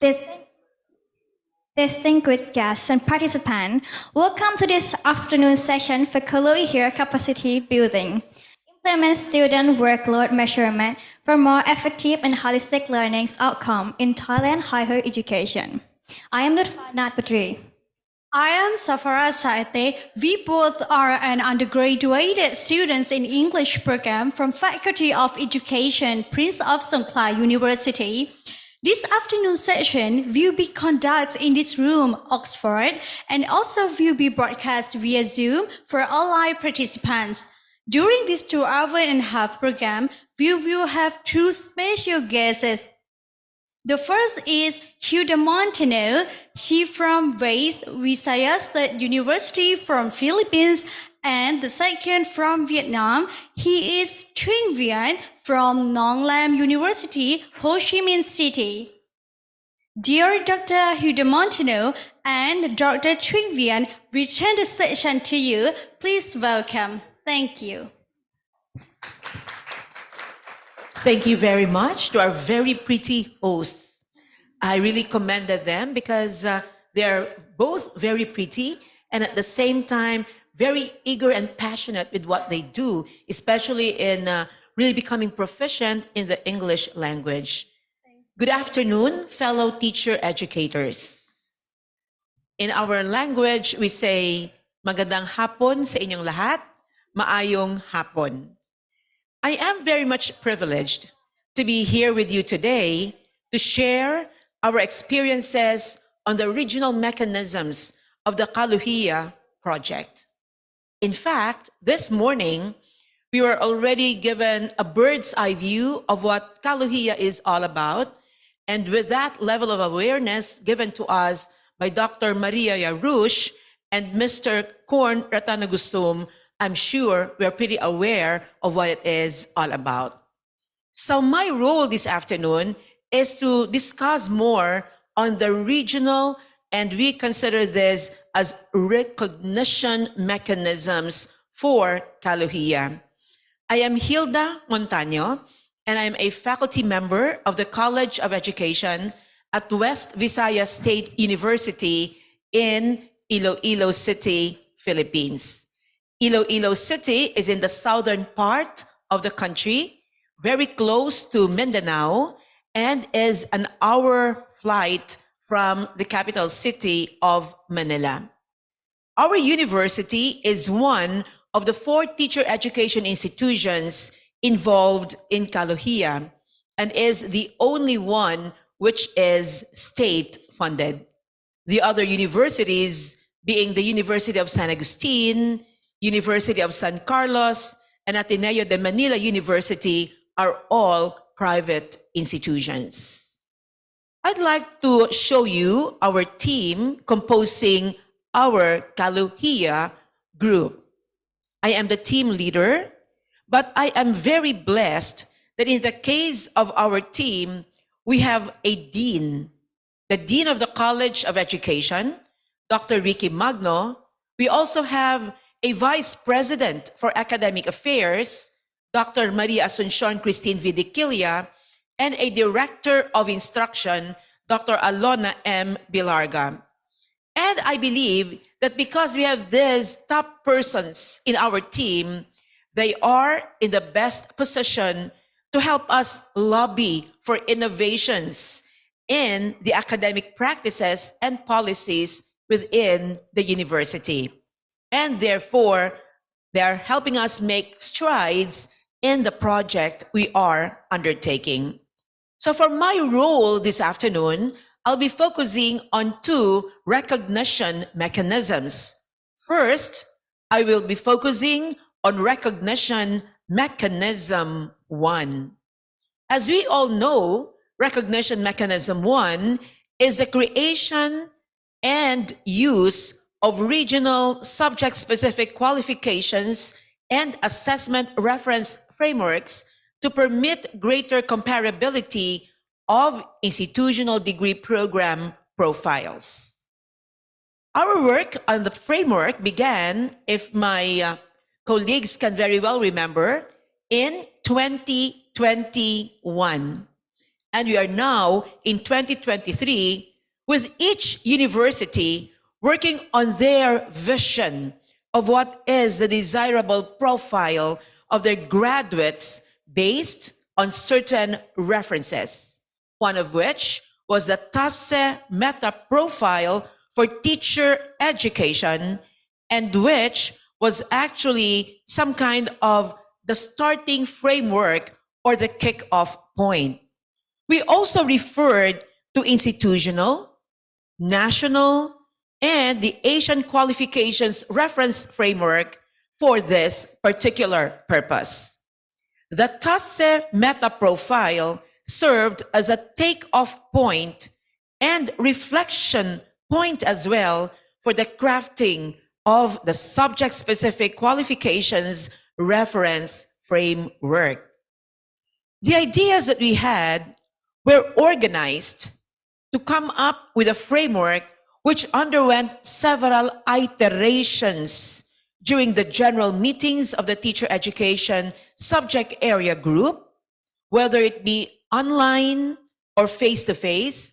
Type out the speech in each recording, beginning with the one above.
Dis- Distinguished guests and participants, welcome to this afternoon session for CALOHEA Capacity Building. Implement student workload measurement for more effective and holistic learning outcome in Thailand higher education. I am Nutfanat Patri. I am Safara Saite. We both are an undergraduate students in English program from Faculty of Education, Prince of Songkhla University. This afternoon session will be conducted in this room, Oxford, and also will be broadcast via Zoom for online participants. During this 2.5 hour program, we will have two special guests. The first is Hilda Montano. She from West Visayas State University from Philippines, and the second from Vietnam. He is Truong Vian from Nong Lam University, Ho Chi Minh City. Dear Dr. Hilda Montano and Dr. Truong Vian, we turn the session to you. Please welcome. Thank you. Thank you very much to our very pretty hosts. I really commended them because they're both very pretty and at the same time very eager and passionate with what they do, especially in really becoming proficient in the English language. Good afternoon, fellow teacher educators. In our language, we say, magandang hapon sa inyong lahat, maayong hapon. I am very much privileged to be here with you today to share our experiences on the regional mechanisms of the CALOHEA project. In fact, this morning, we were already given a bird's eye view of what CALOHEA is all about. And with that level of awareness given to us by Dr. Maria Yarush and Mr. Korn Ratanagusum, I'm sure we're pretty aware of what it is all about. So my role this afternoon is to discuss more on the regional, and we consider this as recognition mechanisms for CALOHEA. I am Hilda Montano, and I'm a faculty member of the College of Education at West Visayas State University in Iloilo City, Philippines. Iloilo City is in the southern part of the country, very close to Mindanao, and is an hour flight from the capital city of Manila. Our university is one of the 4 teacher education institutions involved in CALOHEA and is the only one which is state-funded. The other universities being the University of San Agustin, University of San Carlos, and Ateneo de Manila University are all private institutions. I'd like to show you our team composing our CALOHEA group. I am the team leader, but I am very blessed that in the case of our team, we have a dean, the Dean of the College of Education, Dr. Ricky Magno. We also have a Vice President for Academic Affairs, Dr. Maria Asuncion Christine Vidiquilia, and a Director of Instruction, Dr. Alona M. Bilarga. And I believe that because we have these top persons in our team, they are in the best position to help us lobby for innovations in the academic practices and policies within the university. And therefore, they are helping us make strides in the project we are undertaking. So for my role this afternoon, I'll be focusing on 2 recognition mechanisms. First, I will be focusing on recognition mechanism 1. As we all know, recognition mechanism 1 is the creation and use of regional subject-specific qualifications and assessment reference frameworks to permit greater comparability of institutional degree program profiles. Our work on the framework began, if my colleagues can very well remember, in 2021. And we are now in 2023 with each university working on their vision of what is the desirable profile of their graduates based on certain references, one of which was the TASE Meta Profile for Teacher Education, and which was actually some kind of the starting framework or the kickoff point. We also referred to institutional, national, and the Asian qualifications reference framework for this particular purpose. The TASE Meta Profile served as a takeoff point and reflection point as well for the crafting of the subject-specific qualifications reference framework. The ideas that we had were organized to come up with a framework which underwent several iterations during the general meetings of the teacher education subject area group, whether it be online or face-to-face,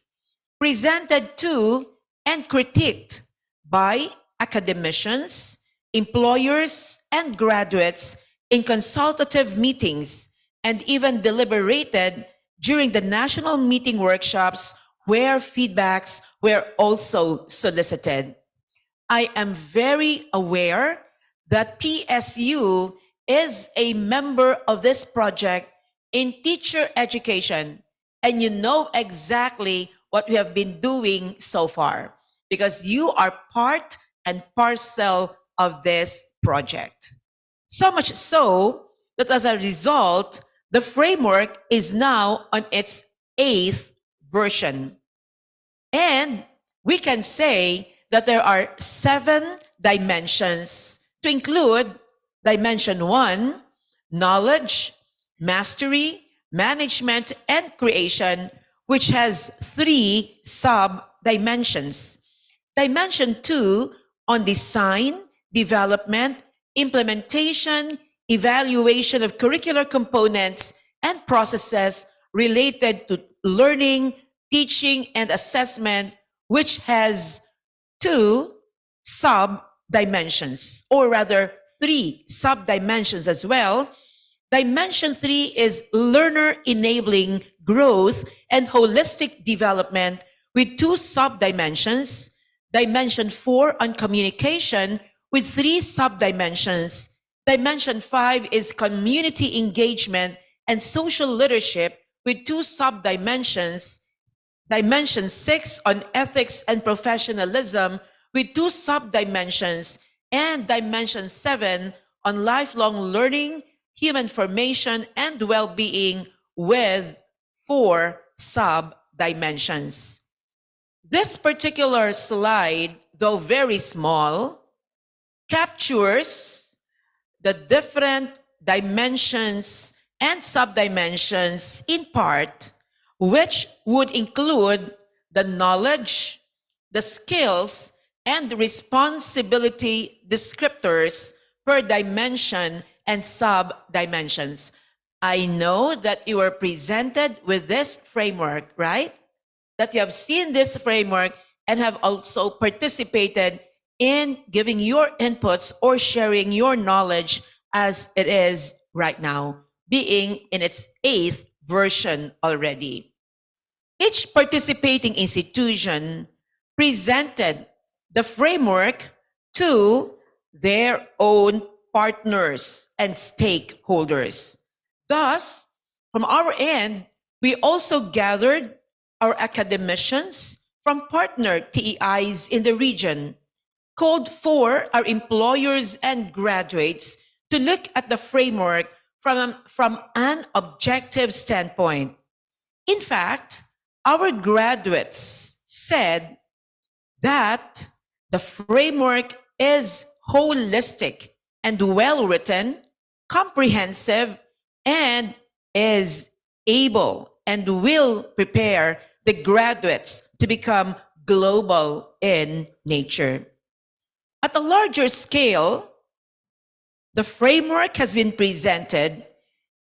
presented to and critiqued by academicians, employers, and graduates in consultative meetings, and even deliberated during the national meeting workshops where feedbacks were also solicited. I am very aware that PSU is a member of this project in teacher education, and you know exactly what we have been doing so far because you are part and parcel of this project. So much so that as a result, the framework is now on its 8th version. And we can say that there are 7 dimensions to include dimension 1, knowledge, mastery, management, and creation, which has 3 sub-dimensions. Dimension 2 on design, development, implementation, evaluation of curricular components and processes related to learning, teaching, and assessment, which has 2 sub-dimensions, or rather 3 sub-dimensions as well. Dimension 3 is learner enabling growth and holistic development with 2 sub-dimensions. Dimension 4 on communication with 3 sub-dimensions. Dimension 5 is community engagement and social leadership with 2 sub-dimensions. Dimension 6 on ethics and professionalism with 2 sub-dimensions. And Dimension 7 on lifelong learning, human formation, and well-being with 4 sub-dimensions. This particular slide, though very small, captures the different dimensions and sub-dimensions in part, which would include the knowledge, the skills, and responsibility descriptors per dimension and sub-dimensions. I know that you were presented with this framework, right? That you have seen this framework and have also participated in giving your inputs or sharing your knowledge as it is right now, being in its 8th version already. Each participating institution presented the framework to their own partners and stakeholders. Thus, from our end, we also gathered our academicians from partner TEIs in the region, called for our employers and graduates to look at the framework from an objective standpoint. In fact, our graduates said that the framework is holistic and well-written, comprehensive, and is able and will prepare the graduates to become global in nature. At a larger scale, the framework has been presented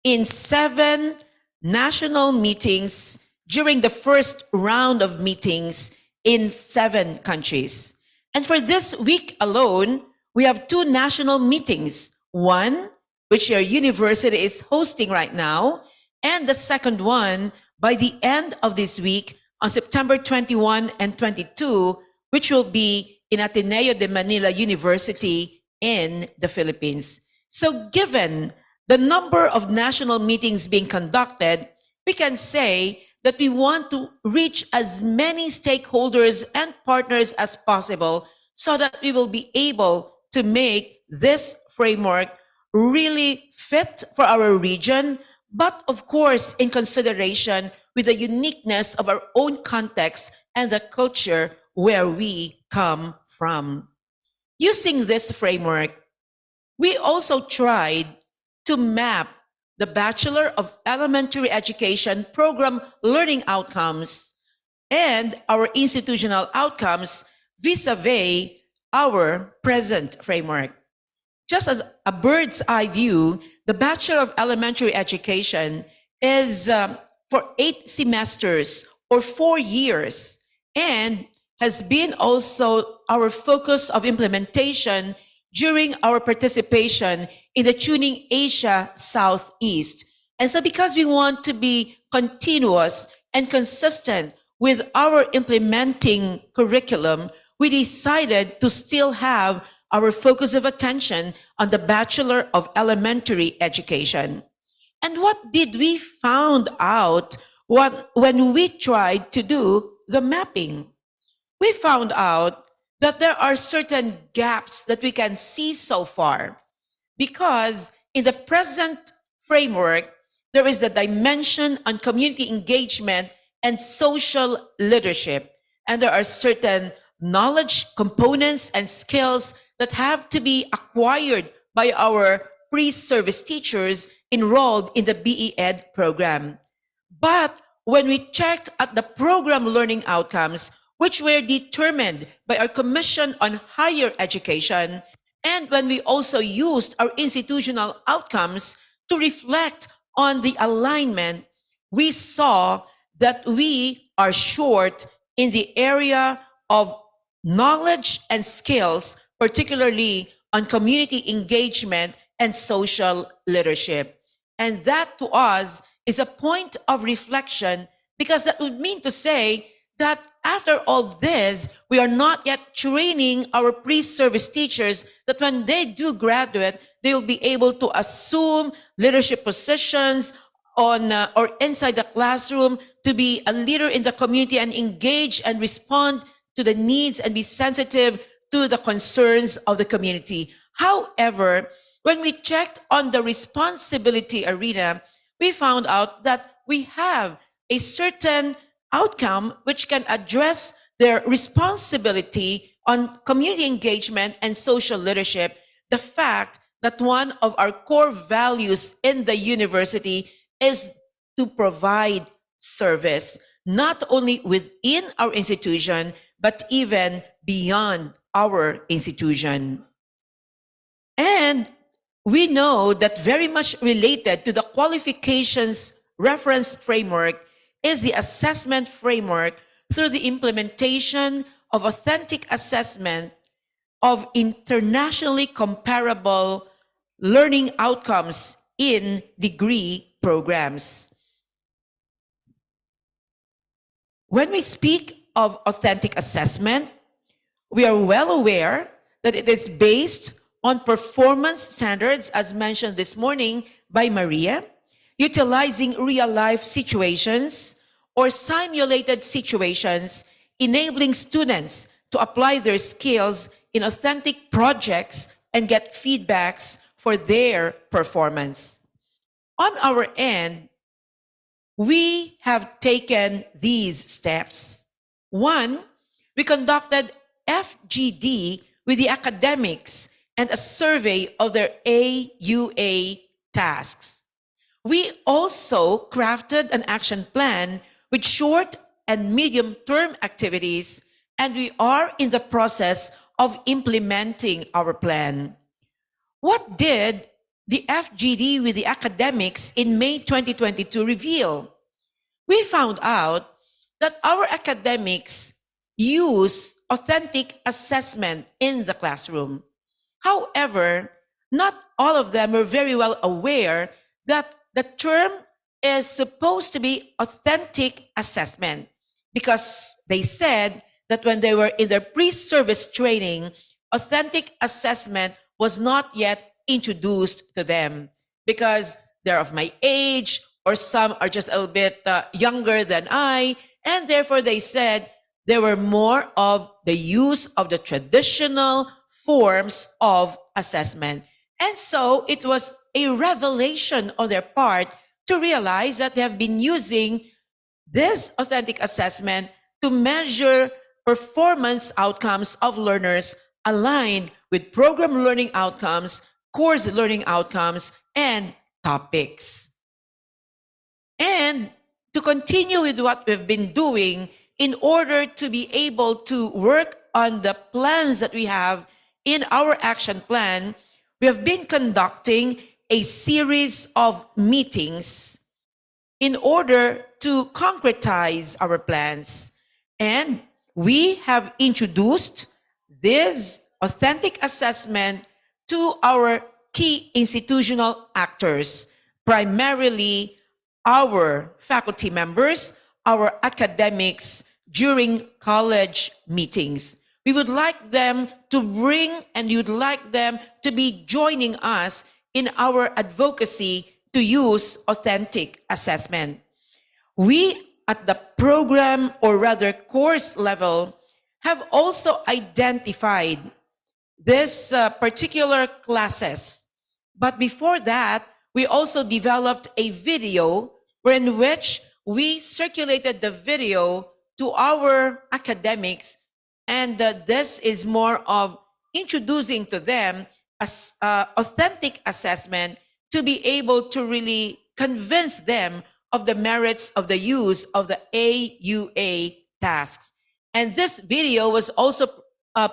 in 7 national meetings during the first round of meetings in 7 countries. And for this week alone, we have 2 national meetings. One, which your university is hosting right now, and the second one by the end of this week on September 21 and 22, which will be in Ateneo de Manila University in the Philippines. So given the number of national meetings being conducted, we can say that we want to reach as many stakeholders and partners as possible so that we will be able to make this framework really fit for our region, but of course, in consideration with the uniqueness of our own context and the culture where we come from. Using this framework, we also tried to map the Bachelor of Elementary Education program learning outcomes and our institutional outcomes vis-a-vis our present framework. Just as a bird's eye view, the Bachelor of Elementary Education is for 8 semesters or 4 years and has been also our focus of implementation during our participation in the Tuning Asia Southeast. And so because we want to be continuous and consistent with our implementing curriculum, we decided to still have our focus of attention on the Bachelor of Elementary Education. And what did we found out when we tried to do the mapping? We found out that there are certain gaps that we can see so far because in the present framework, there is the dimension on community engagement and social leadership. And there are certain knowledge components and skills that have to be acquired by our pre-service teachers enrolled in the BE Ed program. But when we checked at the program learning outcomes, which were determined by our Commission on Higher Education, and when we also used our institutional outcomes to reflect on the alignment, we saw that we are short in the area of knowledge and skills, particularly on community engagement and social leadership. And that to us is a point of reflection because that would mean to say that after all this, we are not yet training our pre-service teachers that when they do graduate, they will be able to assume leadership positions on or inside the classroom to be a leader in the community and engage and respond to the needs and be sensitive to the concerns of the community. However, when we checked on the responsibility arena, we found out that we have a certain outcome which can address their responsibility on community engagement and social leadership. The fact that one of our core values in the university is to provide service, not only within our institution, but even beyond our institution. And we know that very much related to the qualifications reference framework is the assessment framework through the implementation of authentic assessment of internationally comparable learning outcomes in degree programs. When we speak of authentic assessment, we are well aware that it is based on performance standards, as mentioned this morning by Maria, utilizing real-life situations or simulated situations, enabling students to apply their skills in authentic projects and get feedbacks for their performance. On our end, we have taken these steps. One, we conducted FGD with the academics and a survey of their AUA tasks. We also crafted an action plan with short and medium-term activities, and we are in the process of implementing our plan. What did the FGD with the academics in May 2022 reveal? we found out that our academics use authentic assessment in the classroom. However, not all of them were very well aware that the term is supposed to be authentic assessment, because they said that when they were in their pre-service training, authentic assessment was not yet introduced to them because they're of my age, or some are just a little bit younger than I, and therefore they said there were more of the use of the traditional forms of assessment. And so it was a revelation on their part to realize that they have been using this authentic assessment to measure performance outcomes of learners aligned with program learning outcomes, course learning outcomes, and topics. And to continue with what we've been doing in order to be able to work on the plans that we have in our action plan, we have been conducting a series of meetings in order to concretize our plans. And we have introduced this authentic assessment to our key institutional actors, primarily our faculty members, our academics during college meetings. We would like them to bring, and you'd like them to be joining us in our advocacy to use authentic assessment. We at the program, or rather course level, have also identified this particular classes. But before that, we also developed a video in which we circulated the video to our academics, and this is more of introducing to them as authentic assessment to be able to really convince them of the merits of the use of the AUA tasks. And this video was also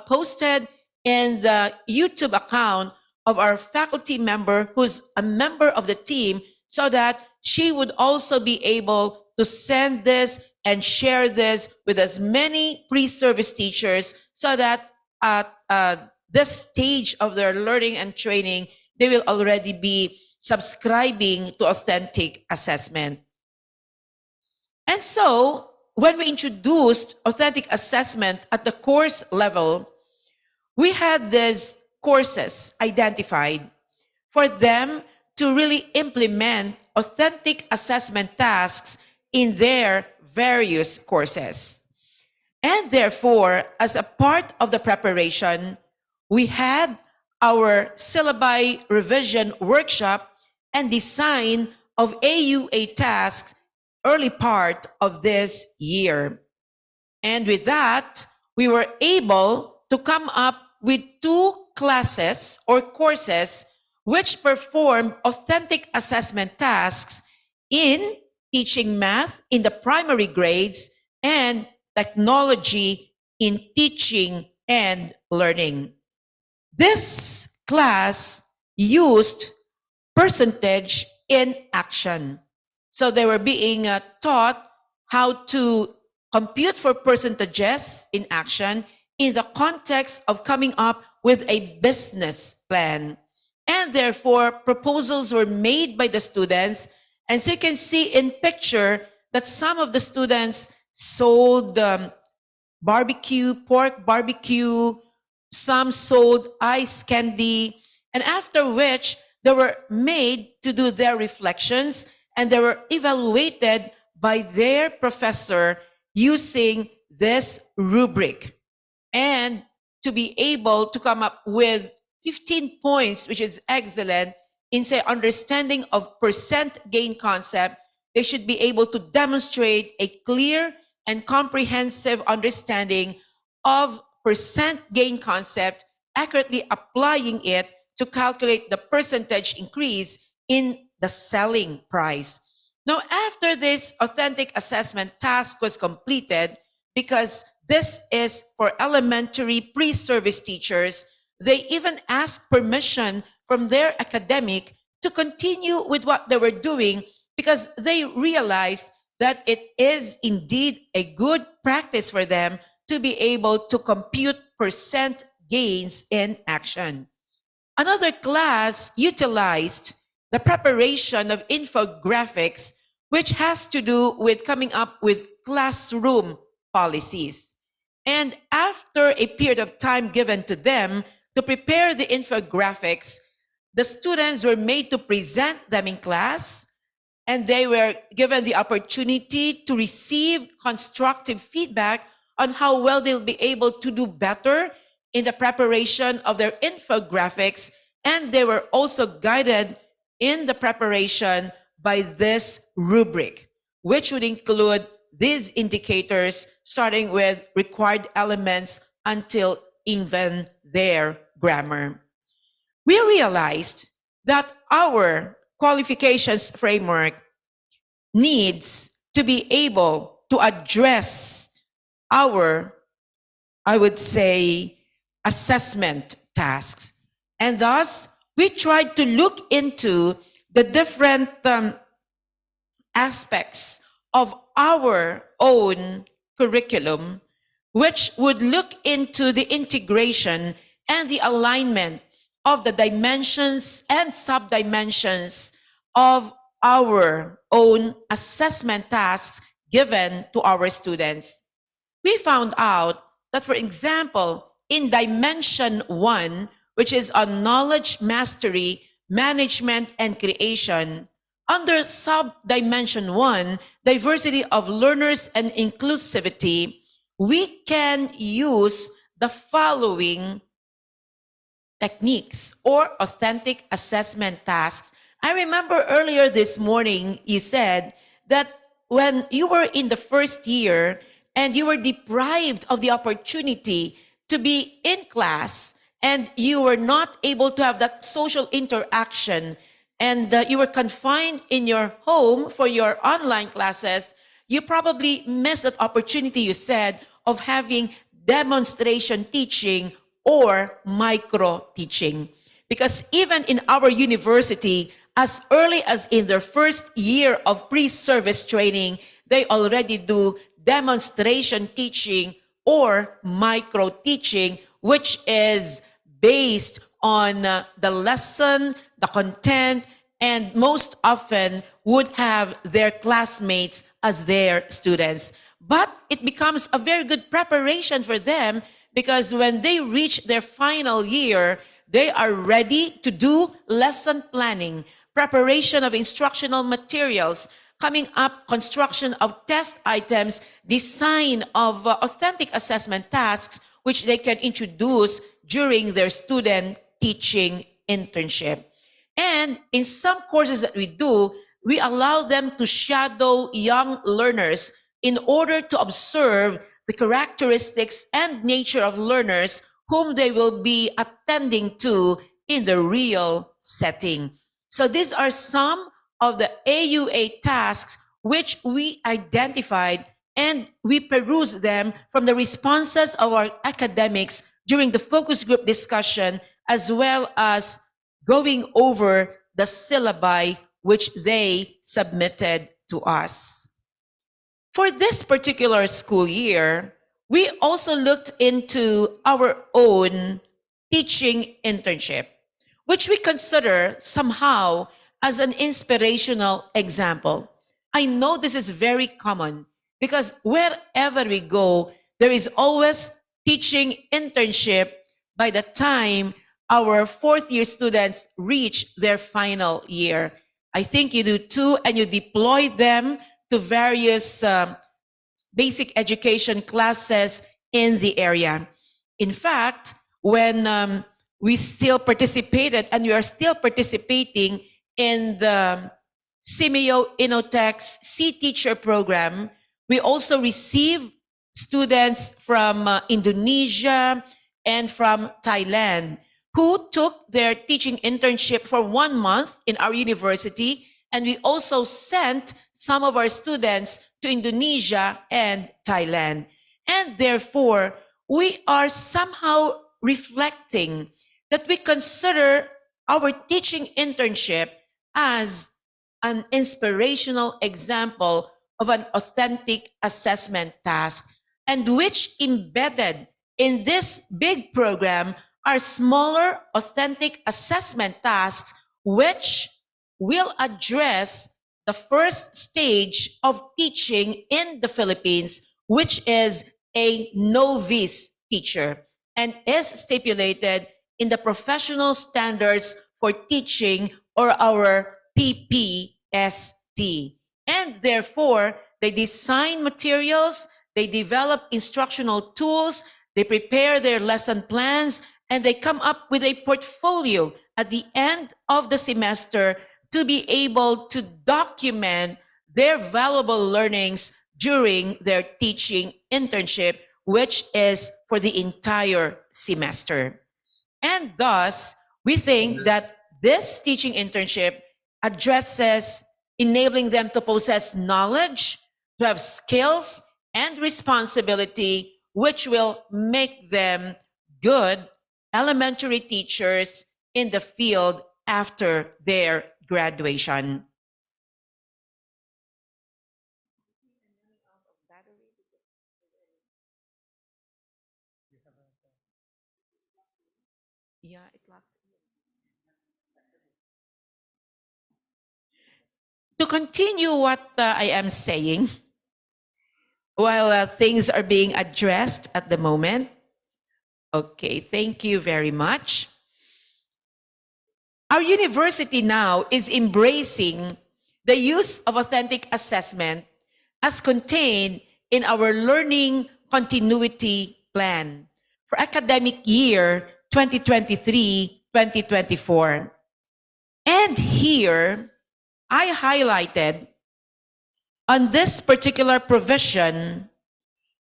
posted in the YouTube account of our faculty member who's a member of the team, so that she would also be able to send this and share this with as many pre-service teachers, so that at this stage of their learning and training, they will already be subscribing to authentic assessment. And so when we introduced authentic assessment at the course level, we had these courses identified for them to really implement authentic assessment tasks in their various courses. And therefore, as a part of the preparation, we had our syllabi revision workshop and design of AUA tasks early part of this year. And with that, we were able to come up with 2 classes or courses which perform authentic assessment tasks in teaching math in the primary grades and technology in teaching and learning. This class used percentage in action. So they were being taught how to compute for percentages in action in the context of coming up with a business plan. And therefore, proposals were made by the students. And so you can see in picture that some of the students sold barbecue, pork barbecue, some sold ice candy, and after which they were made to do their reflections, and they were evaluated by their professor using this rubric, and to be able to come up with 15 points, which is excellent, in say understanding of percent gain concept. They should be able to demonstrate a clear and comprehensive understanding of percent gain concept, accurately applying it to calculate the percentage increase in the selling price. Now, after this authentic assessment task was completed, because this is for elementary pre-service teachers, they even asked permission from their academic to continue with what they were doing, because they realized that it is indeed a good practice for them to be able to compute percent gains in action. Another class utilized the preparation of infographics, which has to do with coming up with classroom policies. And after a period of time given to them to prepare the infographics, the students were made to present them in class, and they were given the opportunity to receive constructive feedback on how well they'll be able to do better in the preparation of their infographics. And they were also guided in the preparation by this rubric, which would include these indicators, starting with required elements until even their grammar. We realized that our qualifications framework needs to be able to address our, I would say, assessment tasks. And thus, we tried to look into the different aspects of our own curriculum, which would look into the integration and the alignment of the dimensions and subdimensions of our own assessment tasks given to our students. We found out that, for example, in dimension 1, which is on knowledge mastery, management, and creation, under sub-dimension 1, diversity of learners and inclusivity, we can use the following techniques or authentic assessment tasks. I remember earlier this morning, you said that when you were in the first year and you were deprived of the opportunity to be in class and you were not able to have that social interaction, and you were confined in your home for your online classes, you probably missed that opportunity, you said, of having demonstration teaching or micro teaching. Because even in our university, as early as in their first year of pre-service training, they already do demonstration teaching or micro teaching, which is based on the lesson, the content, and most often would have their classmates as their students. But it becomes a very good preparation for them, because when they reach their final year, they are ready to do lesson planning, preparation of instructional materials, coming up construction of test items, design of authentic assessment tasks, which they can introduce during their student teaching internship. And in some courses that we do, we allow them to shadow young learners in order to observe the characteristics and nature of learners whom they will be attending to in the real setting. So these are some of the AUA tasks which we identified, and we peruse them from the responses of our academics during the focus group discussion, as well as going over the syllabi which they submitted to us. For this particular school year, we also looked into our own teaching internship, which we consider somehow as an inspirational example. I know this is very common because wherever we go, there is always teaching internship by the time our fourth year students reach their final year. I think you do too, and you deploy them to various basic education classes in the area. In fact, when we still participated, and we are still participating in the Simeo Innotex C-Teacher program, we also receive students from Indonesia and from Thailand who took their teaching internship for 1 month in our university. And we also sent some of our students to Indonesia and Thailand. And therefore, we are somehow reflecting that we consider our teaching internship as an inspirational example of an authentic assessment task, and which embedded in this big program are smaller authentic assessment tasks which will address the first stage of teaching in the Philippines, which is a novice teacher and is stipulated in the professional standards for teaching, or our PPST. And therefore, they design materials, they develop instructional tools, they prepare their lesson plans, and they come up with a portfolio at the end of the semester to be able to document their valuable learnings during their teaching internship, which is for the entire semester. And thus, we think that this teaching internship addresses enabling them to possess knowledge, to have skills and responsibility, which will make them good elementary teachers in the field after their graduation. Yeah, it locked. To continue what I am saying, while things are being addressed at the moment. Okay, thank you very much. Our university now is embracing the use of authentic assessment as contained in our learning continuity plan for academic year 2023-2024. And here, I highlighted on this particular provision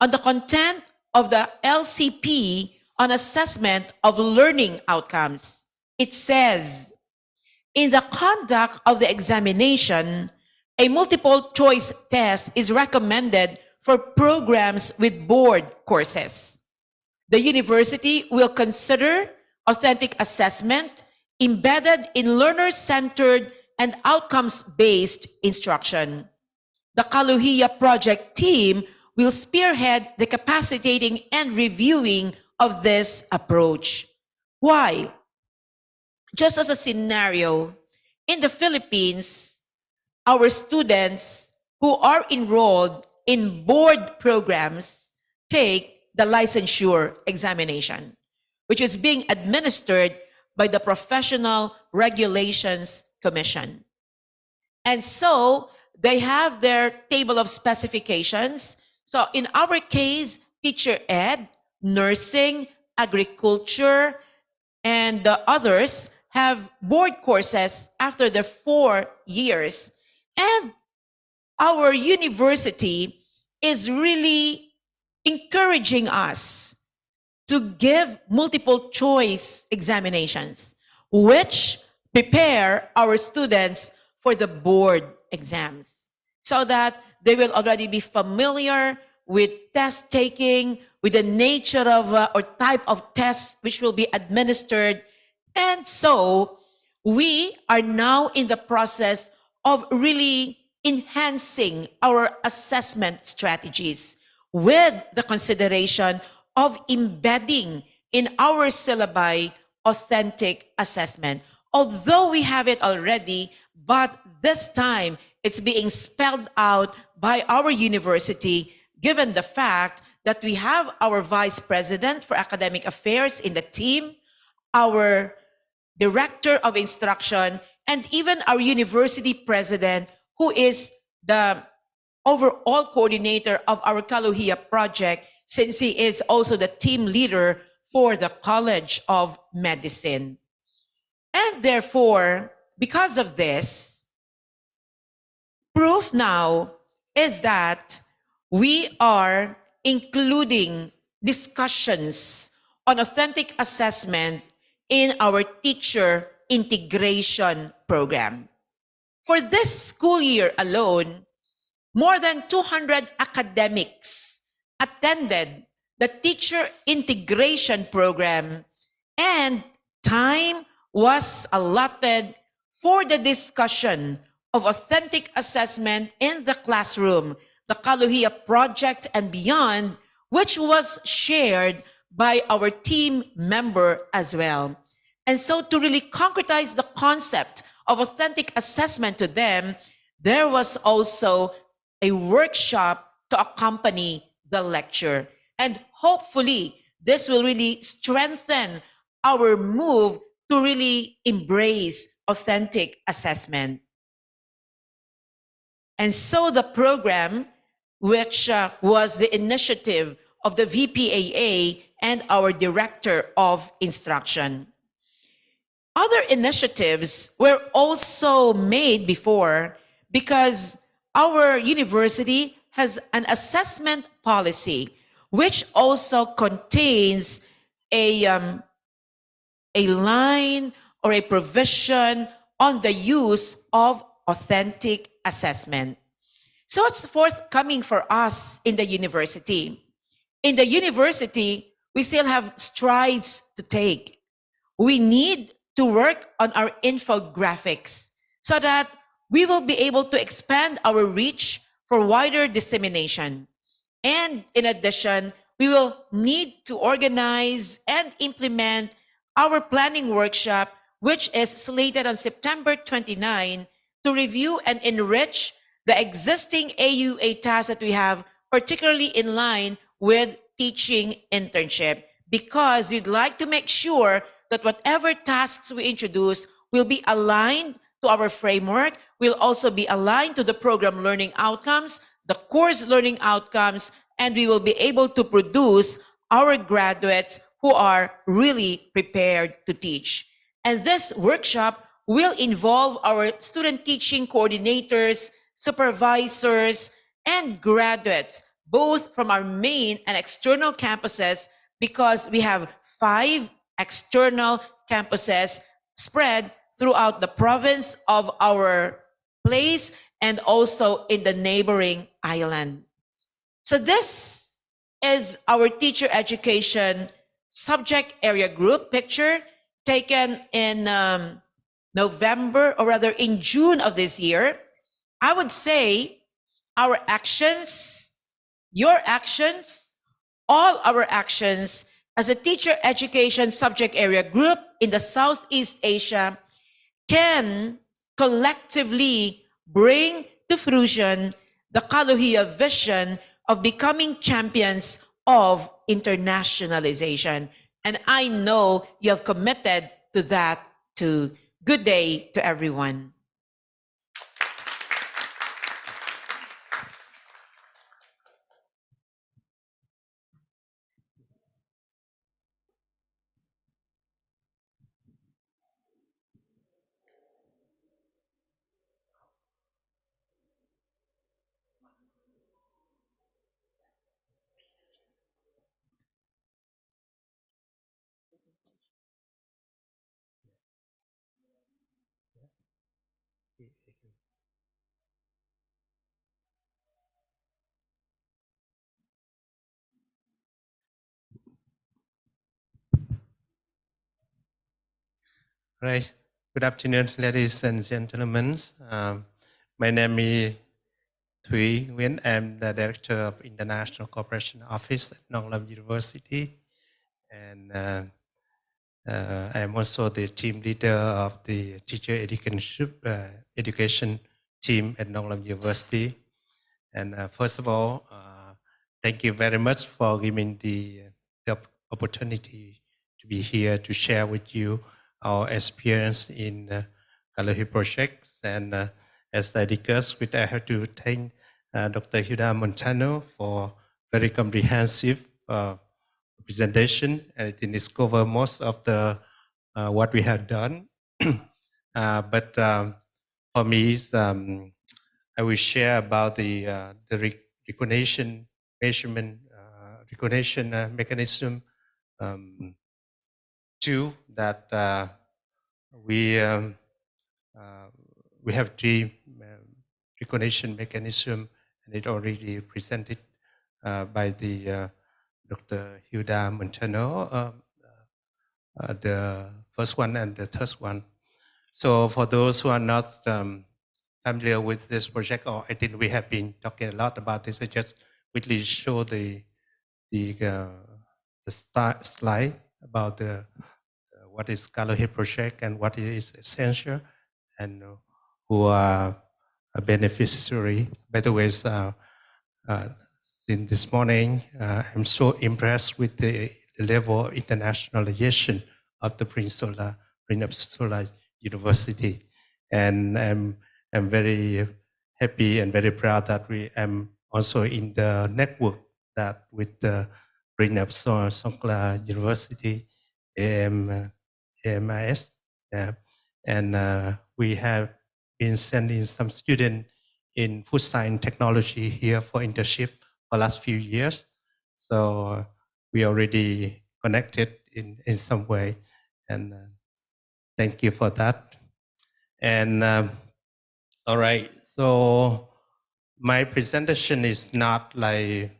on the content of the LCP on assessment of learning outcomes. It says, in the conduct of the examination, a multiple choice test is recommended for programs with board courses. The university will consider authentic assessment embedded in learner-centered and outcomes-based instruction. The CALOHEA project team will spearhead the capacitating and reviewing of this approach. Why? Just as a scenario, in the Philippines, our students who are enrolled in board programs take the licensure examination, which is being administered by the Professional Regulations Commission. And so they have their table of specifications. So in our case, teacher ed, nursing, agriculture, and the others have board courses after their 4 years. And our university is really encouraging us to give multiple choice examinations, which prepare our students for the board exams so that they will already be familiar with test taking, with the nature of or type of tests which will be administered. And so we are now in the process of really enhancing our assessment strategies with the consideration of embedding in our syllabi authentic assessment. Although we have it already, but this time it's being spelled out by our university, given the fact that we have our Vice President for Academic Affairs in the team, our Director of Instruction, and even our University President, who is the overall coordinator of our CALOHEA project, since he is also the team leader for the College of Medicine. And therefore, because of this, proof now is that we are including discussions on authentic assessment in our teacher integration program. For this school year alone, more than 200 academics attended the teacher integration program, and time was allotted for the discussion of authentic assessment in the classroom, the CALOHEA project and beyond, which was shared by our team member as well. And so to really concretize the concept of authentic assessment to them, there was also a workshop to accompany the lecture. And hopefully, this will really strengthen our move to really embrace authentic assessment. And so the program, which was the initiative of the VPAA and our Director of Instruction. Other initiatives were also made before because our university has an assessment policy which also contains a line or a provision on the use of authentic assessment. So it's forthcoming for us in the university. In the university, we still have strides to take. We need to work on our infographics so that we will be able to expand our reach for wider dissemination. And in addition, we will need to organize and implement our planning workshop, which is slated on September 29 to review and enrich the existing AUA tasks that we have, particularly in line with teaching internship, because we'd like to make sure that whatever tasks we introduce will be aligned to our framework, will also be aligned to the program learning outcomes, the course learning outcomes, and we will be able to produce our graduates who are really prepared to teach. And this workshop will involve our student teaching coordinators, supervisors, and graduates, both from our main and external campuses, because we have 5 external campuses spread throughout the province of our place and also in the neighboring island. So this is our teacher education subject area group picture taken in November, or rather in June of this year. I would say our actions, your actions, all our actions as a teacher education subject area group in the Southeast Asia can collectively bring to fruition the CALOHEA vision of becoming champions of internationalization. And I know you have committed to that too. Good day to everyone. Right. Good afternoon, ladies and gentlemen. My name is Thuy Nguyen. I'm the Director of International Cooperation Office at Nong Lam University. And I'm also the team leader of the teacher education team at Nong Lam University. And first of all, thank you very much for giving the opportunity to be here to share with you our experience in CALOHEA projects. And as I discussed, I have to thank Dr. Hilda Montano for very comprehensive presentation. And it discover most of the what we have done. But for me, I will share about the recognition measurement recognition mechanism two that we have 3 recognition mechanism, and it already presented by the Dr. Hilda Montano, the first one and the third one. So for those who are not familiar with this project, or I think we have been talking a lot about this. I just quickly show the, uh, slide about what is CALOHEA project and what is essential, and who are a beneficiary. By the way, uh, since this morning, I'm so impressed with the level of internationalization of the Prince of Solar University, and I'm very happy and very proud that we am also in the network that with the Prince of Solar University, AMIS, and we have been sending some students in food science technology here for internship for last few years. So we already connected in some way, and thank you for that. And all right, so my presentation is not like,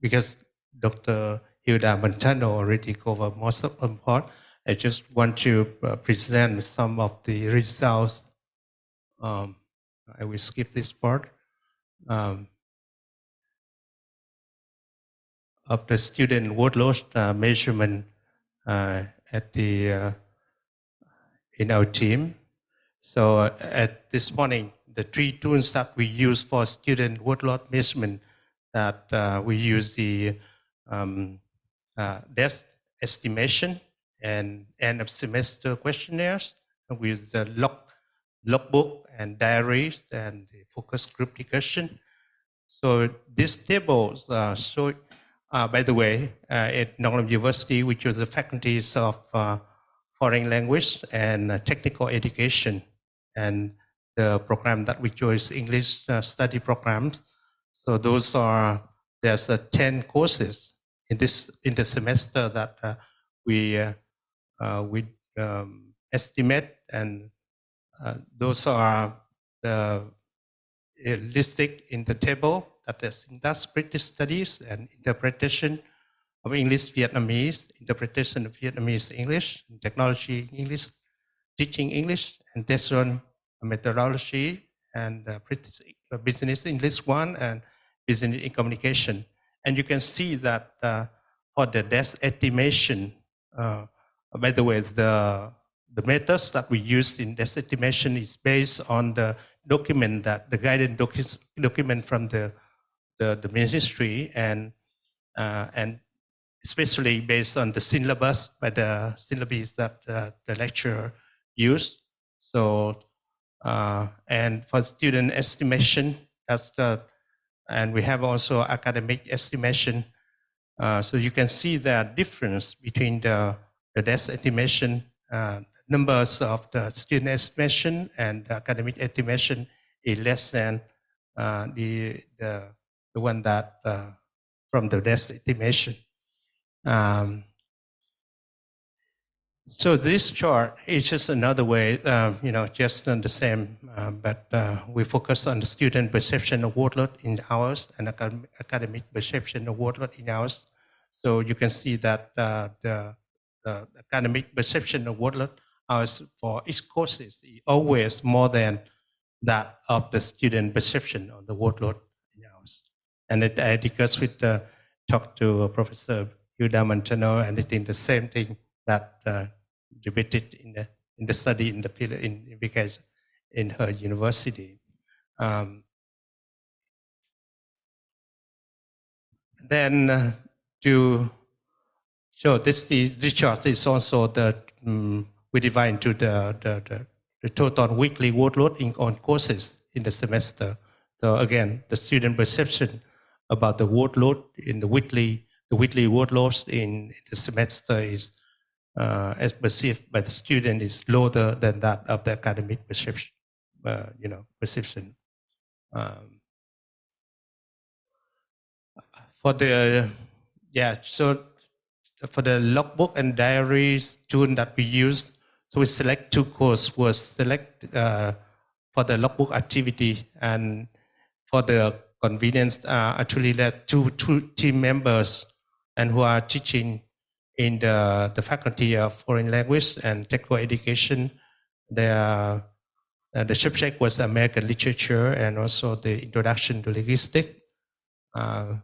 because Dr. Hilda Montano already covered most of the part. I just want to present some of the results. I will skip this part. Of the student workload measurement at the in our team. So at this morning, the 3 tools that we use for student workload measurement, that we use the desk estimation and end of semester questionnaires with the logbook and diaries and the focus group discussion. So these tables show, by the way, at Nonglam University, which was the faculties of foreign language and technical education, and the program that we chose English study programs. So those are, there's 10 courses in the semester that we estimate, and those are the listed in the table, that is industry studies and interpretation of English Vietnamese, interpretation of Vietnamese English, technology English, teaching English, and this one methodology, and business English 1, and business in communication. And you can see that for the desk estimation, by the way, the methods that we use in desk estimation is based on the document, that the guidance document from the ministry, and especially based on the syllabus, by the syllabus that the lecturer used. So and for student estimation, that's the, and we have also academic estimation. So you can see the difference between the desk estimation, numbers of the student estimation and the academic estimation is less than the one that from the desk estimation. So this chart is just another way, just on the same, but we focus on the student perception of workload in hours and academic perception of workload in hours. So you can see that the academic perception of workload hours for each course is always more than that of the student perception of the workload in hours. And I discussed with, talked to Professor Hilda Montano, and I think the same thing that debated in the study in the field because in her university. Then to show this chart is also the we divide into the total weekly workload on courses in the semester. So again, the student perception about the workload in the weekly workloads in the semester is as perceived by the student is lower than that of the academic perception. Perception. For the so for the logbook and diaries tool that we use, so we select 2 courses. We select for the logbook activity, and for the convenience, actually let two team members and who are teaching in the faculty of foreign language and technical education. They are The subject was American literature and also the introduction to linguistics. The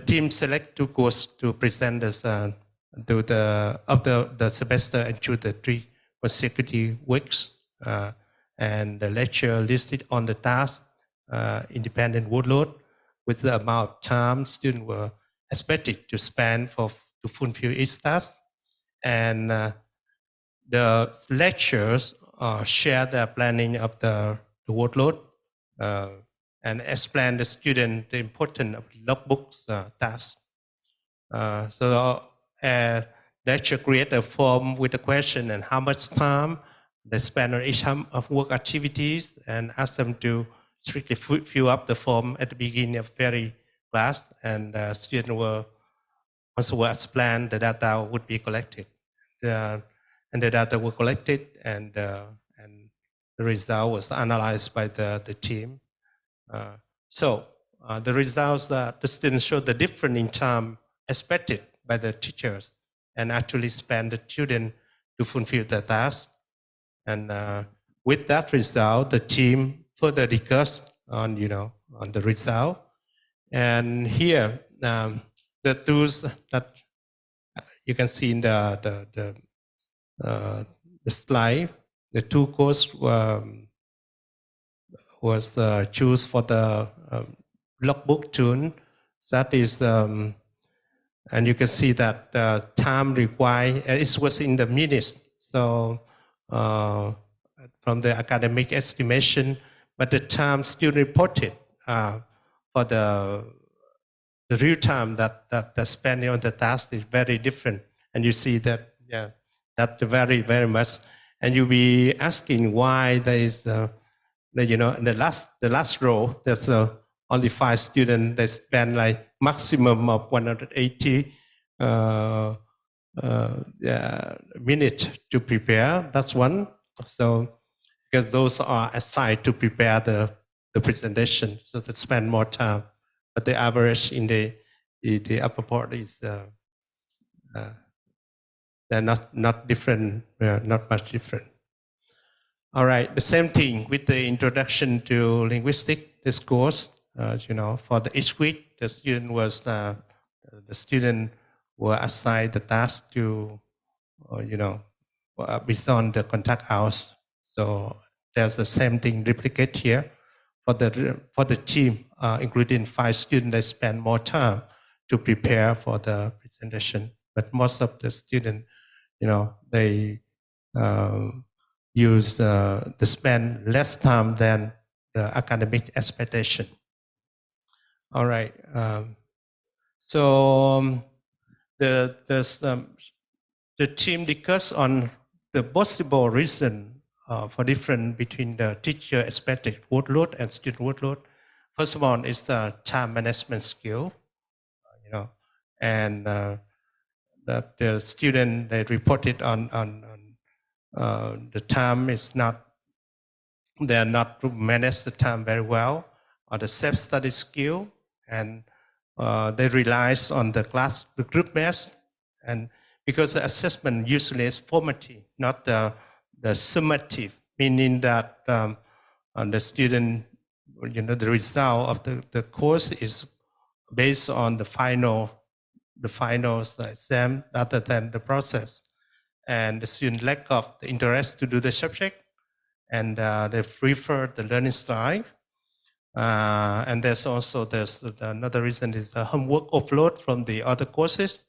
team select two courses to present this to the semester and to the 3 consecutive weeks. And the lecture listed on the task independent workload with the amount of time students were expected to spend to fulfill each task. And the lectures share the planning of the workload and explain the student the importance of logbooks task. Lecture create a form with a question and how much time they spend on each of work activities, and ask them to strictly fill up the form at the beginning of every class, and students were also as planned, the data would be collected. And the data were collected, and the result was analyzed by the team. The results that the students showed the difference in time expected by the teachers and actually spend the student to fulfill the task. And with that result, the team further discussed on the result. And here, the tools that you can see in the slide, the two courses was choose for the logbook tool. That is, and you can see that time required, it was in the minutes. So from the academic estimation, but the time still reported for the real time that spending on the task is very different. And you see that, that very, very much. And you'll be asking why there is, in the last row, there's only 5 students. They spend like maximum of 180 minutes to prepare. That's one. So because those are assigned to prepare the presentation, so they spend more time. But the average in the upper part is they're not different, not much different. All right, the same thing with the introduction to linguistics discourse. For each week, the student were assigned the task to, based on the contact hours. So there's the same thing replicate here for the team, including 5 students. They spend more time to prepare for the presentation, but most of the students, they they spend less time than the academic expectation. All right. The team discussed on the possible reason for difference between the teacher expected workload and student workload. First of all, is the time management skill, and that the student they reported on the time is not, they are not to manage the time very well, or the self-study skill, and they relies on the group math, and because the assessment usually is formative, not the summative, meaning that the student, the result of the course is based on the finals exam rather than the process. And the student lack of the interest to do the subject, and they prefer the learning style. And there's another reason is the homework offload from the other courses.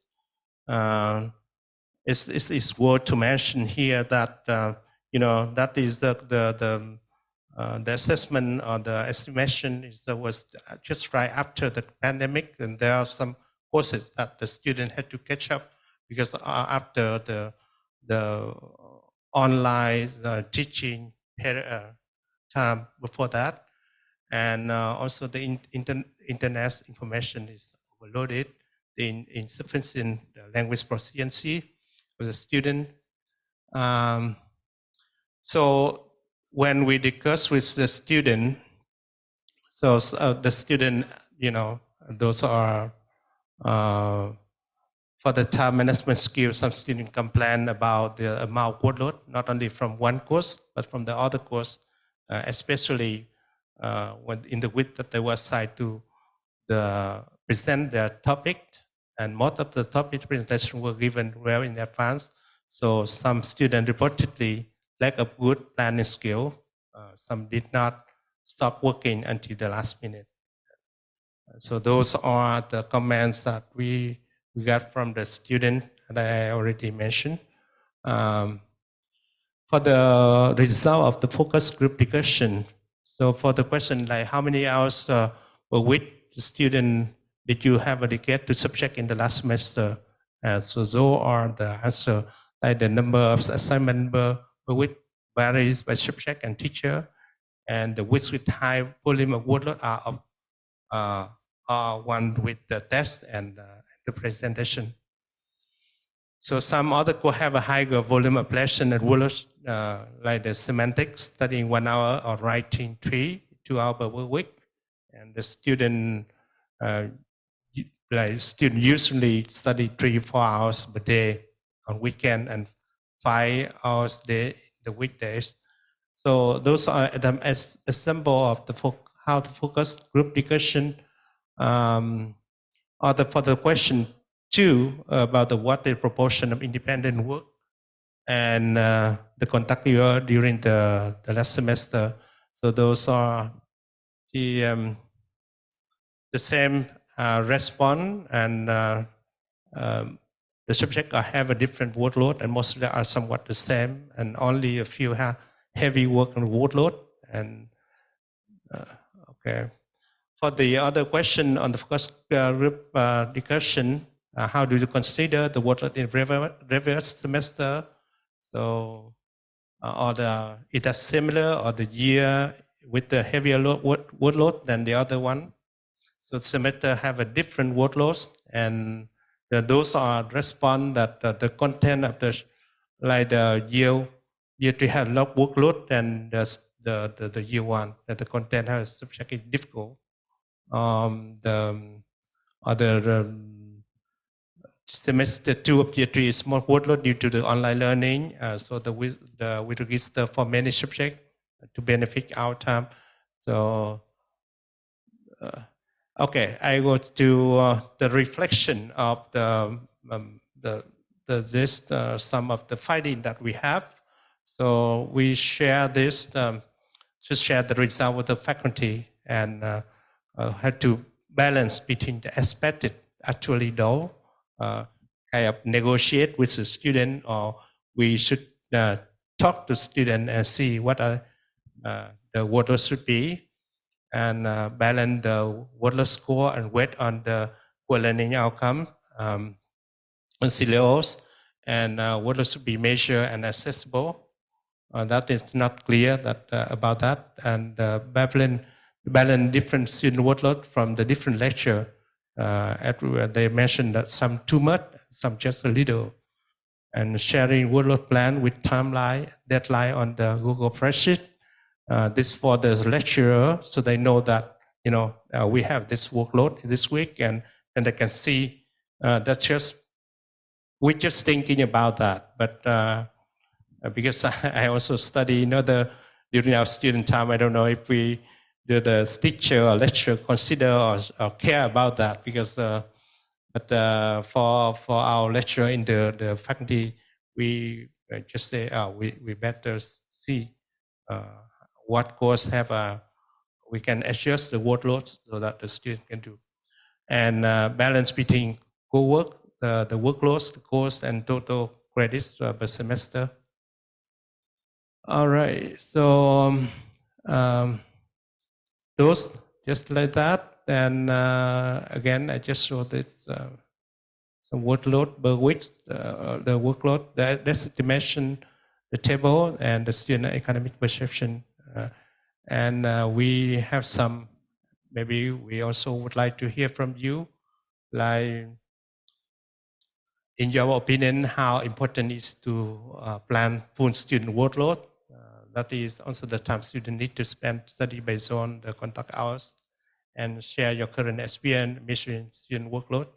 It's worth to mention here that that is the assessment or the estimation was just right after the pandemic, and there are some courses that the student had to catch up because after the online teaching time before that, and also the internet information is overloaded, the insufficient language proficiency of the student. So when we discuss with the student, so the student, those are For the time management skills, some students complain about the amount of workload, not only from one course, but from the other course, especially when in the week that they were assigned to present their topic. And most of the topic presentation were given well in advance. So some students reportedly lack of good planning skill. Some did not stop working until the last minute. So those are the comments that we got from the student that I already mentioned. For the result of the focus group discussion, so for the question like how many hours per week the student did you have dedicated to subject in the last semester? So those are the answer. Like the number of assignment per week varies by subject and teacher, and the weeks with high volume of workload are one with the test and the presentation. So some other could have a higher volume of lesson and workload, like the semantics, studying 1 hour or writing 2 hours per week. And the student, student usually study 3-4 hours per day on weekend and 5 hours a day the weekdays. So those are the example of how the focus group discussion. For the question 2 about what the proportion of independent work and the contact year during the last semester. So those are the same response, and the subject have a different workload, and most of them are somewhat the same, and only a few have heavy work and workload. And okay. For the other question on the focus group discussion, how do you consider the workload in reverse semester? So, it is similar or the year with the heavier workload than the other one. So semester have a different workloads, and those are respond that the content of the year 3 have low workload than the year 1, that the content has subjectively difficult. The other semester 2 of year 3 is more workload due to the online learning. So we register for many subjects to benefit our time. So, okay, I go to the reflection of some of the finding that we have. So we share this to share the result with the faculty, and have to balance between the expected actually though, kind of negotiate with the student, or we should talk to student and see what are the workload should be, and balance the workload score and weight on the core learning outcome on syllabus, and workload should be measured and accessible. That is not clear about that, and balance different student workload from the different lecture. Everywhere they mentioned that some too much, some just a little, and sharing workload plan with timeline, deadline on the Google spreadsheet. This for the lecturer, so they know that we have this workload this week, and they can see that we're just thinking about that, but. Because I also study during our student time, I don't know if the teacher or lecturer consider or care about that, because but for our lecturer in the faculty, we just say, we better see what course we can adjust the workload so that the student can do, and balance between co-work, the workloads, the course, and total credits per semester. All right, so those just like that, and again, I just showed it some workload per week, the workload, the estimation, the table, and the student academic perception, and we have some. Maybe we also would like to hear from you, like, in your opinion, how important is to plan full student workload? That is also the time students need to spend study based on the contact hours, and share your current experience measuring student workload.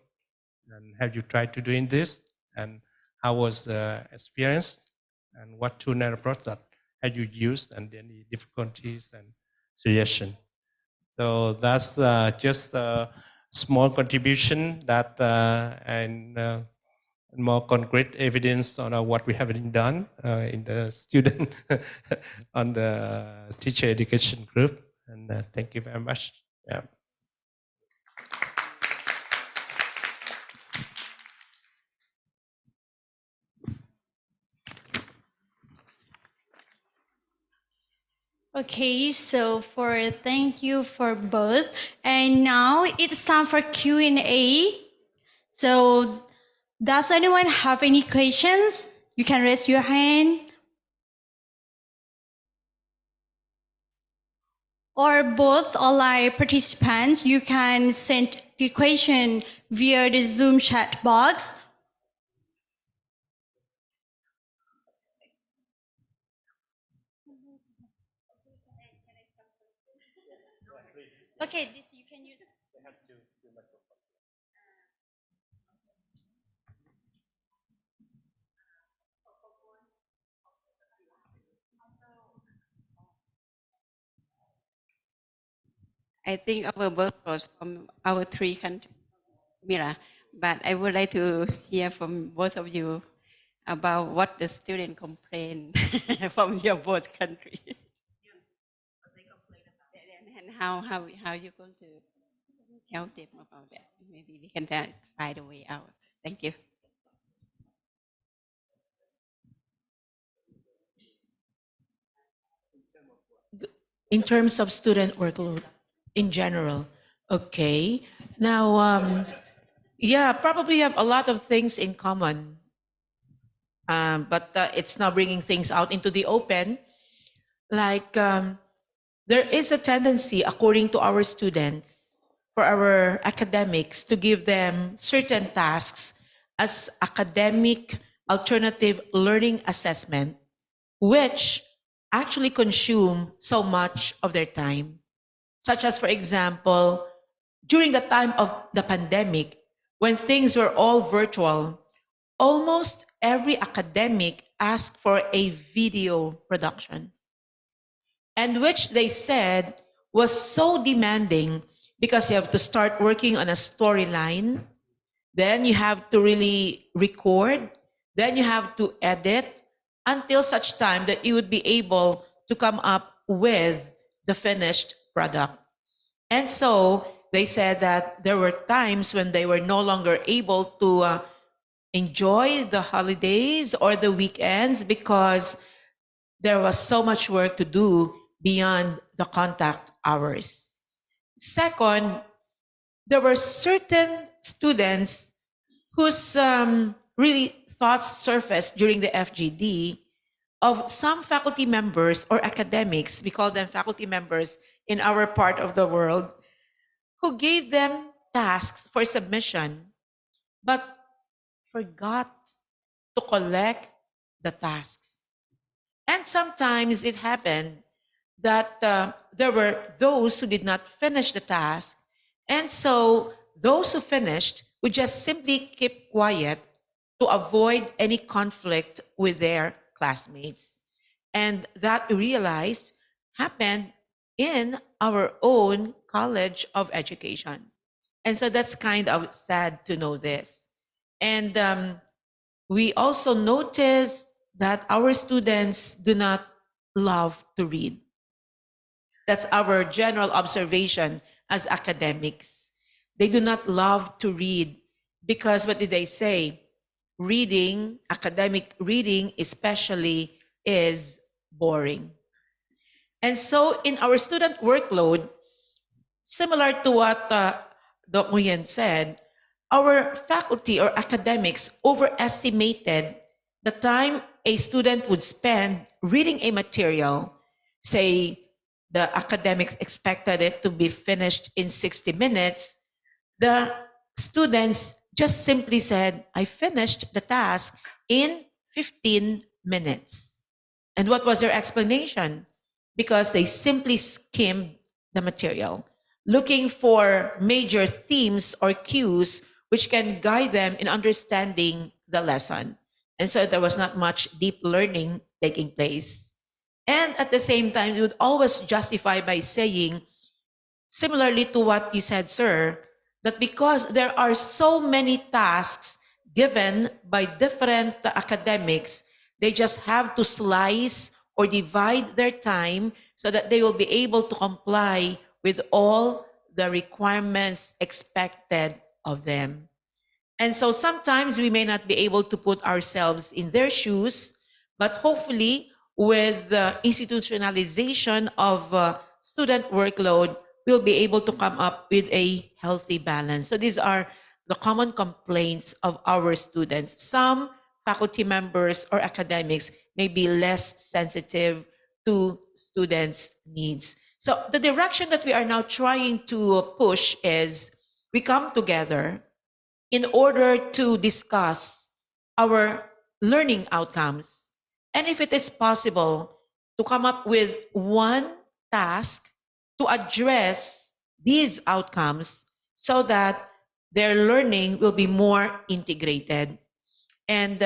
And have you tried to doing this? And how was the experience? And what tool and approach that have you used? And any difficulties and suggestion? So that's just a small contribution that and more concrete evidence on what we have been done in the student on the teacher education group. And thank you very much. Yeah. Okay, so thank you for both. And now it's time for Q&A. So does anyone have any questions? You can raise your hand. Or both online participants, you can send the question via the Zoom chat box. Okay, this you can use. I think our work was from our three countries, Mira, but I would like to hear from both of you about what the student complain from your both country. And how you going to help them about that? Maybe we can find a way out. Thank you. In terms of student workload in general. Okay. Now, yeah, probably have a lot of things in common, but it's not bringing things out into the open. Like, there is a tendency, according to our students, for our academics to give them certain tasks as academic alternative learning assessment, which actually consume so much of their time. Such as, for example, during the time of the pandemic, when things were all virtual, almost every academic asked for a video production, and which they said was so demanding because you have to start working on a storyline, then you have to really record, then you have to edit until such time that you would be able to come up with the finished product. And so they said that there were times when they were no longer able to enjoy the holidays or the weekends because there was so much work to do beyond the contact hours. Second, there were certain students whose really thoughts surfaced during the FGD of some faculty members or academics, we call them faculty members in our part of the world, who gave them tasks for submission, but forgot to collect the tasks. And sometimes it happened that there were those who did not finish the task, and so those who finished would just simply keep quiet to avoid any conflict with their classmates. And that we realized happened in our own College of Education. And so that's kind of sad to know this. And we also noticed that our students do not love to read. That's our general observation as academics. They do not love to read because what did they say? Reading, academic reading especially, is boring. And so in our student workload, similar to what Doc Nguyen said, our faculty or academics overestimated the time a student would spend reading a material. Say the academics expected it to be finished in 60 minutes. The students just simply said, I finished the task in 15 minutes. And what was their explanation? Because they simply skimmed the material, looking for major themes or cues which can guide them in understanding the lesson. And so there was not much deep learning taking place. And at the same time, you would always justify by saying, similarly to what you said, sir, that because there are so many tasks given by different academics, they just have to slice or divide their time so that they will be able to comply with all the requirements expected of them. And so sometimes we may not be able to put ourselves in their shoes, but hopefully with the institutionalization of student workload, we'll be able to come up with a healthy balance. So these are the common complaints of our students. Some faculty members or academics may be less sensitive to students' needs. So the direction that we are now trying to push is we come together in order to discuss our learning outcomes. And if it is possible to come up with one task to address these outcomes so that their learning will be more integrated. And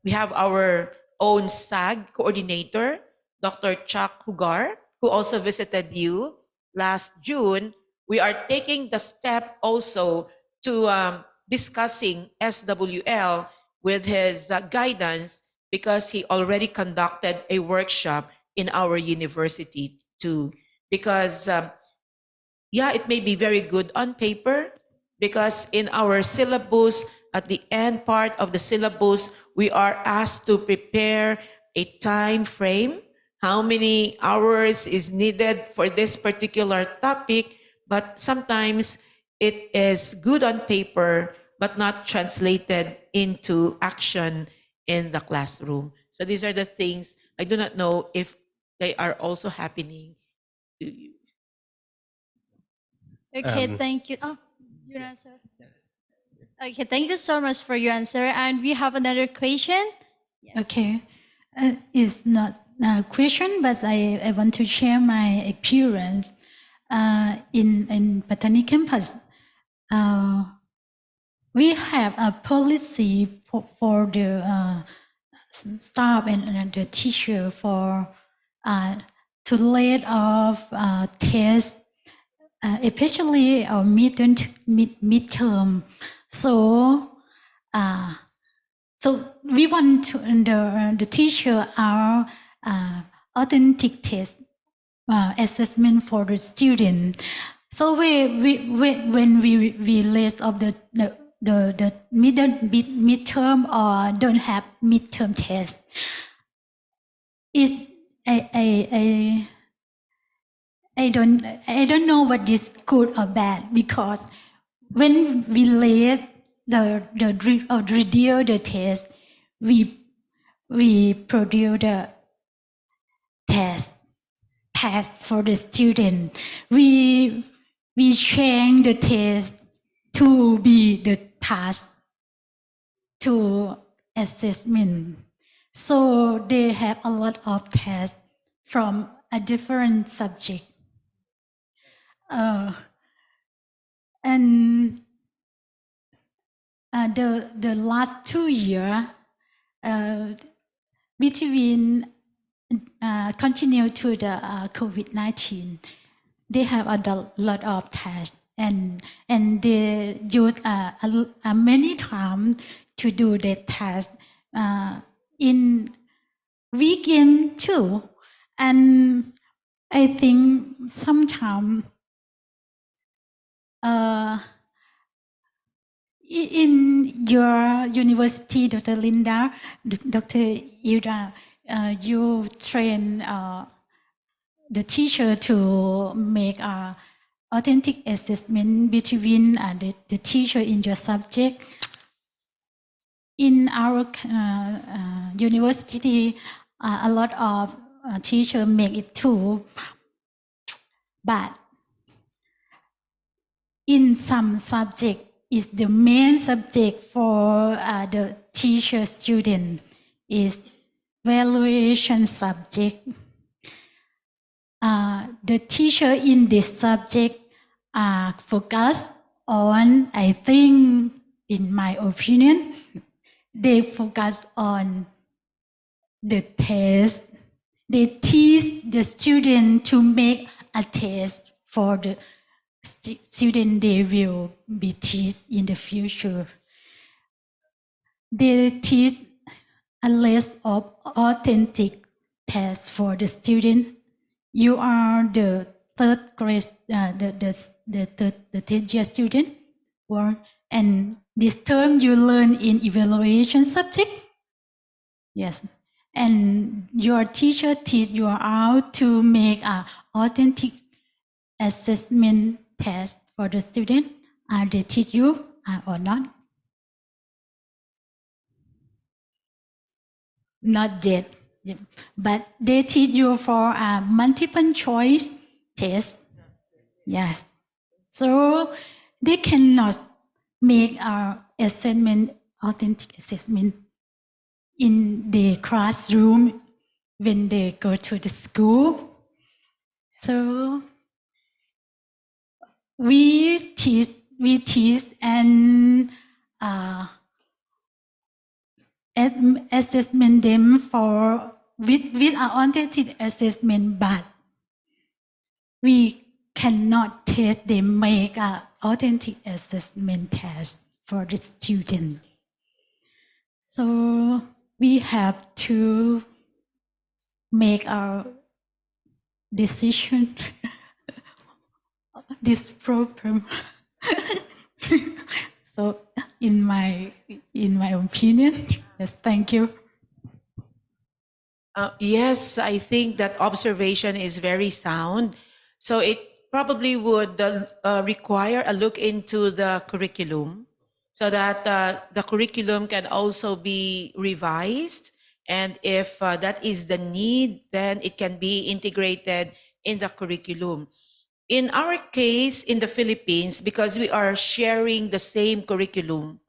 we have our own SAG coordinator, Dr. Chuck Hugar, who also visited you last June. We are taking the step also to discussing SWL with his guidance because he already conducted a workshop in our university too. Because yeah, it may be very good on paper because in our syllabus, at the end part of the syllabus, we are asked to prepare a time frame, how many hours is needed for this particular topic, but sometimes it is good on paper, but not translated into action in the classroom. So these are the things, I do not know if they are also happening to you. Okay, thank you. Oh, your answer. Okay, thank you so much for your answer. And we have another question. Okay. It's not a question, but I want to share my experience in Botany campus. We have a policy for the staff and the teacher for to let off tests, especially our midterm. So we want to, the teacher our authentic test assessment for the student. So when we list of the midterm or don't have midterm test, is I don't know what is good or bad because when we list the reduce the test, we produce the test for the student. We change the test to be the task to assessment. So they have a lot of tests from a different subject. And the last 2 years, between continue to the COVID-19, they have a lot of tests and they use many times to do the test in weekend too. And I think sometimes in your university, Dr. Linda, Dr. Ida, you train the teacher to make authentic assessment between the teacher in your subject. In our university, a lot of teachers make it too, but in some subject is the main subject for the teacher student is valuation subject. The teacher in this subject focus on, I think, in my opinion, they focus on the test. They teach the student to make a test for the student they will be teach in the future. They teach a list of authentic tests for the student. You are the third grade, the third year student, and this term you learn in evaluation subject. Yes, and your teacher teach you how to make a authentic assessment test for the student. They teach you or not? Not yet, yeah. But they teach you for a multiple choice test. Yes. So they cannot make a assessment, authentic assessment in the classroom when they go to the school. So we teach and assessment them for with our authentic assessment, but we cannot test them make a authentic assessment test for the student. So we have to make our decision this problem. So in my opinion, yes, thank you. Yes, I think that observation is very sound. So it probably would require a look into the curriculum so that the curriculum can also be revised. And if that is the need, then it can be integrated in the curriculum. In our case, in the Philippines, because we are sharing the same curriculum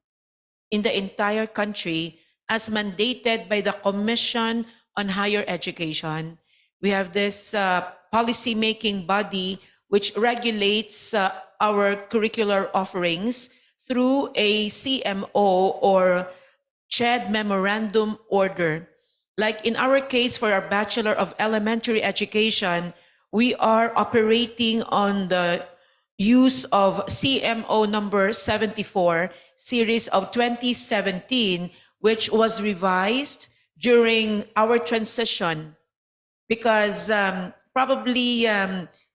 in the entire country as mandated by the Commission on Higher Education. We have this policy-making body which regulates our curricular offerings through a CMO or CHED Memorandum Order. Like in our case, for our Bachelor of Elementary Education, we are operating on the use of CMO number 74, series of 2017, which was revised during our transition, because probably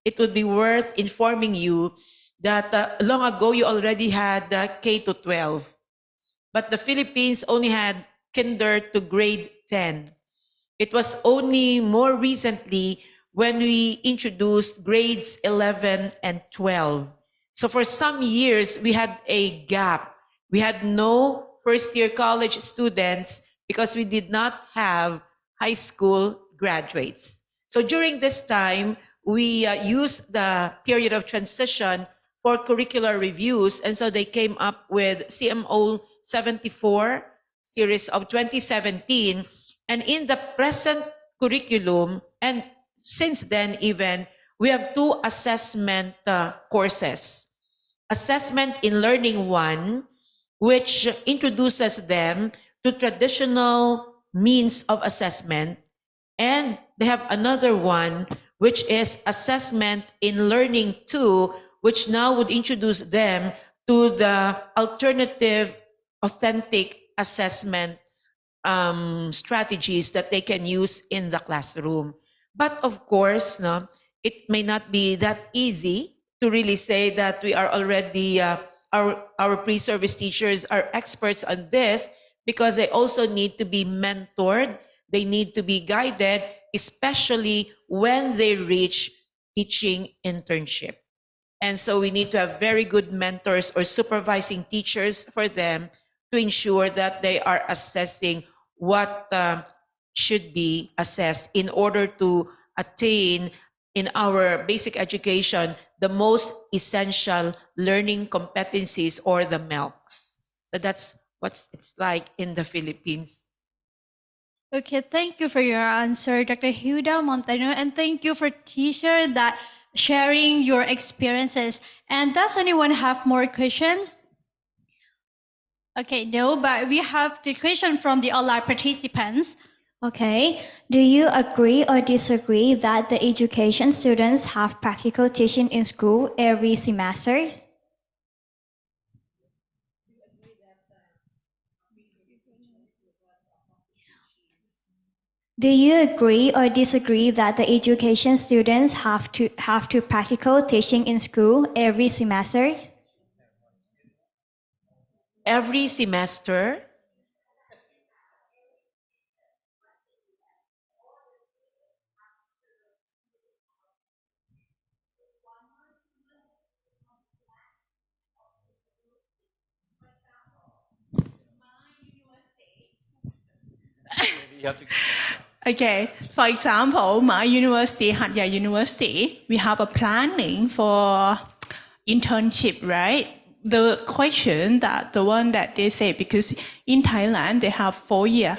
it would be worth informing you that long ago you already had K to 12, but the Philippines only had kinder to grade 10. It was only more recently when we introduced grades 11 and 12. So for some years, we had a gap. We had no first-year college students because we did not have high school graduates. So during this time, we used the period of transition for curricular reviews, and so they came up with CMO 74, series of 2017, and in the present curriculum, and since then even, we have two assessment courses. Assessment in Learning 1, which introduces them to traditional means of assessment. And they have another one, which is Assessment in Learning 2, which now would introduce them to the alternative authentic assessment strategies that they can use in the classroom. But of course, no, it may not be that easy to really say that we are already, our pre-service teachers are experts on this, because they also need to be mentored. They need to be guided, especially when they reach teaching internship. And so we need to have very good mentors or supervising teachers for them to ensure that they are assessing what should be assessed in order to attain in our basic education the most essential learning competencies, or the MELCs. So that's what it's like in the Philippines. Okay, thank you for your answer, Dr. Hilda Montano, and thank you for teacher that sharing your experiences. And does anyone have more questions? Okay, no, but we have the question from the online participants. Okay. Do you agree or disagree that the education students have practical teaching in school every semester? Do you agree or disagree that the education students have to practical teaching in school every semester? Every semester, Okay, for example, my university, Hatya University, we have a planning for internship, right? The question that the one that they say, because in Thailand, they have 4-year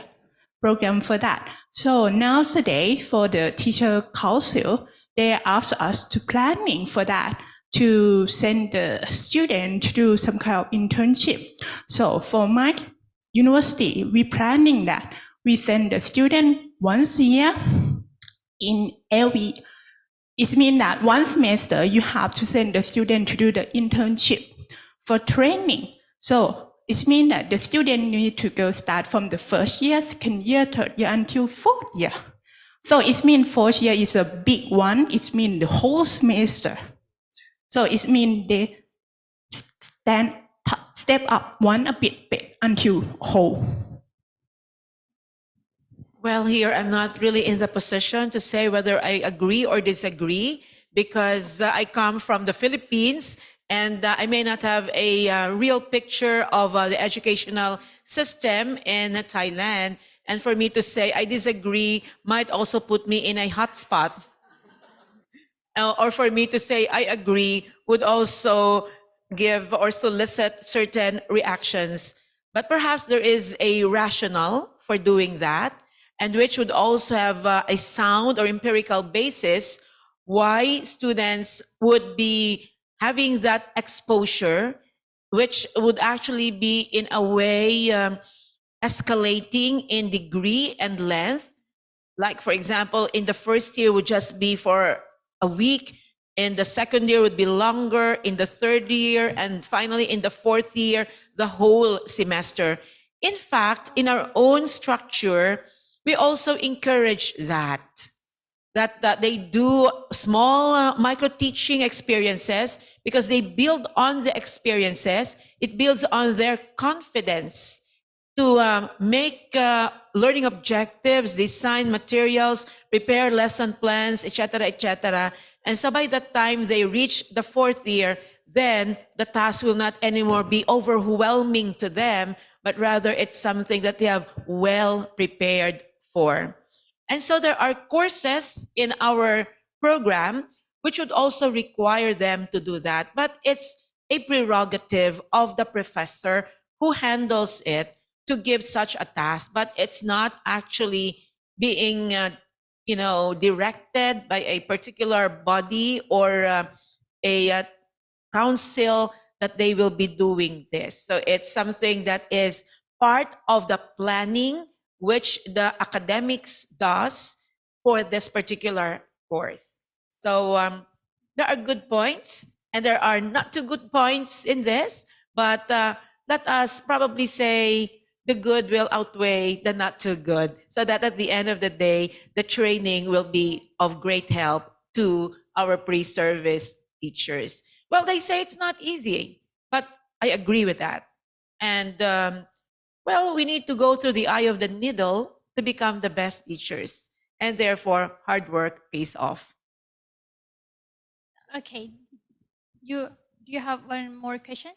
program for that. So nowadays, for the teacher council, they ask us to planning for that, to send the student to do some kind of internship. So for my university, we planning that. We send the student once a year in every. It means that one semester you have to send the student to do the internship for training. So it means that the student need to go start from the first year, second year, third year until fourth year. So it means fourth year is a big one. It means the whole semester. So it means they step up one a bit until whole. well, here I'm not really in the position to say whether I agree or disagree because I come from the Philippines and I may not have a real picture of the educational system in Thailand. And for me to say I disagree might also put me in a hot spot. Or for me to say I agree would also give or solicit certain reactions. But perhaps there is a rationale for doing that, and which would also have a sound or empirical basis why students would be having that exposure, which would actually be in a way escalating in degree and length. Like, for example, in the first year would just be for a week, in the second year would be longer, in the third year, and finally in the fourth year, the whole semester. In fact, in our own structure, we also encourage that they do small micro teaching experiences because they build on the experiences. It builds on their confidence to make learning objectives, design materials, prepare lesson plans, etc., etc. And so by the time they reach the fourth year, then the task will not anymore be overwhelming to them, but rather it's something that they have well prepared for. And so there are courses in our program which would also require them to do that, but it's a prerogative of the professor who handles it to give such a task, but it's not actually being directed by a particular body or a council that they will be doing this. So it's something that is part of the planning which the academics does for this particular course. So there are good points and there are not too good points in this, but let us probably say the good will outweigh the not too good, so that at the end of the day, the training will be of great help to our pre-service teachers. Well, they say it's not easy, but I agree with that. And well, we need to go through the eye of the needle to become the best teachers. And therefore, hard work pays off. Okay, do you have one more question?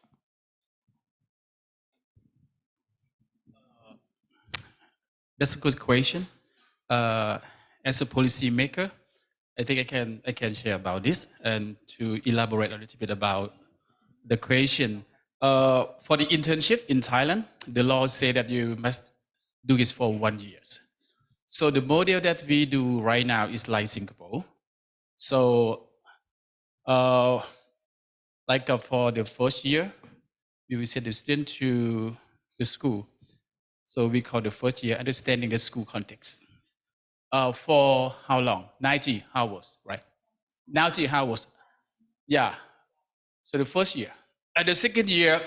That's a good question. As a policymaker, I think I can share about this and to elaborate a little bit about the question. For the internship in Thailand, the law say that you must do this for 1 year. So the model that we do right now is like Singapore. So for the first year, we will send the student to the school. So we call the first year understanding the school context. For how long? 90 hours, right? 90 hours. Yeah. So the first year. And the second year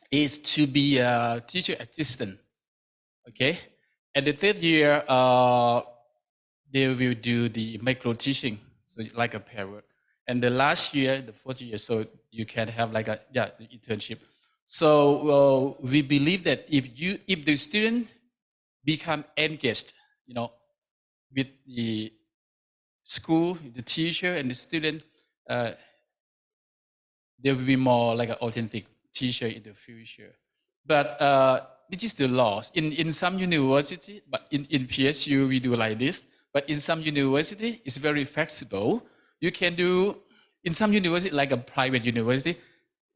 is to be a teacher assistant. Okay. And the third year, they will do the micro teaching, so like a pair work. And the last year, the fourth year, so you can have like the internship. So we believe that if the student become engaged, with the school, the teacher, and the student, there will be more like an authentic teacher in the future. But this is the laws. In some university, but in PSU, we do like this. But in some university, it's very flexible. You can do, in some university, like a private university,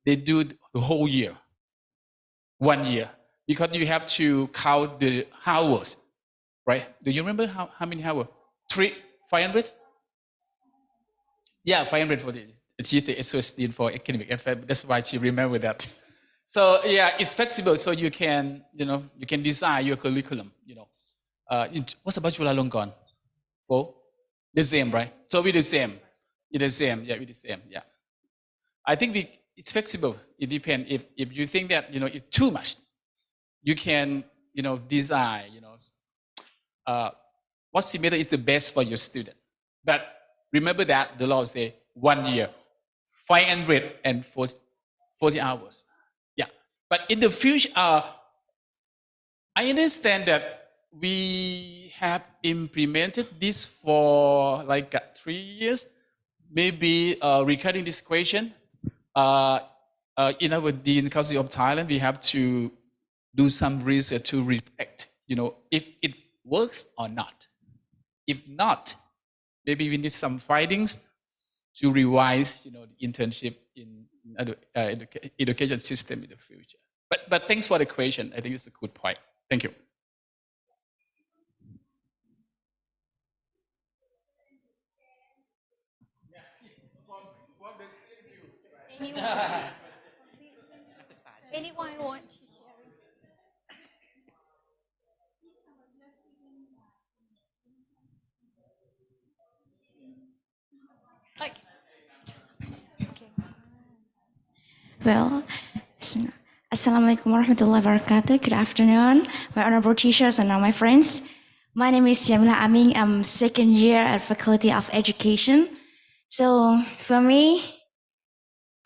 they do the whole year, 1 year, because you have to count the hours, right? Do you remember how many hours? 500? Yeah, 500 for the, she's the associate for academic affairs. That's why she remember that. So yeah, it's flexible, so you can, you can design your curriculum, what's about Chulalongkorn? For the same, right? So we the same. It's the same. Yeah, we the same. Yeah. I think it's flexible. It depends. If you think that it's too much, you can design what semester is the best for your student. But remember that the law say 1 year, 540 hours. Yeah. But in the future, I understand that we have implemented this for like 3 years. Maybe regarding this question, in our Dean Council of Thailand, we have to do some research to reflect, if it works or not. If not, maybe we need some findings to revise, the internship in education system in the future. But thanks for the question. I think it's a good point. Thank you. Anyone want to share? Okay. Well, Assalamualaikum warahmatullahi wabarakatuh. Good afternoon, my honorable teachers and all my friends. My name is Yamila Aming. I'm second year at Faculty of Education. So for me,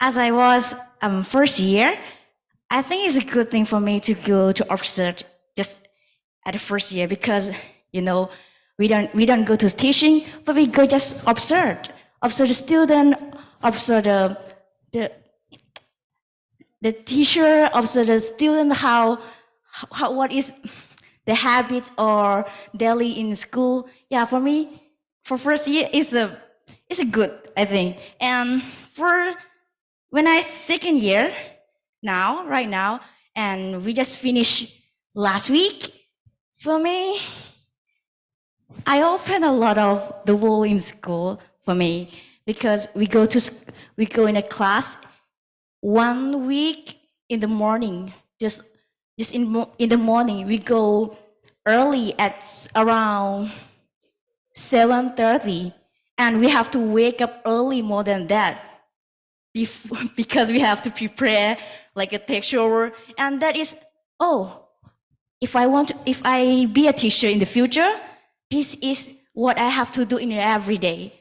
as I was first year, I think it's a good thing for me to go to observe just at the first year because we don't go to teaching, but we go just observe the student, observe the teacher, observe the student how what is the habits or daily in school. Yeah, for me, for first year is a good, I think. And for when I second year right now, and we just finished last week. For me, I open a lot of the wall in school for me because we go in a class 1 week in the morning, just in the morning. We go early at around 7:30, and we have to wake up early more than that because we have to prepare like a take shower, and that is if I be a teacher in the future, this is what I have to do in every day.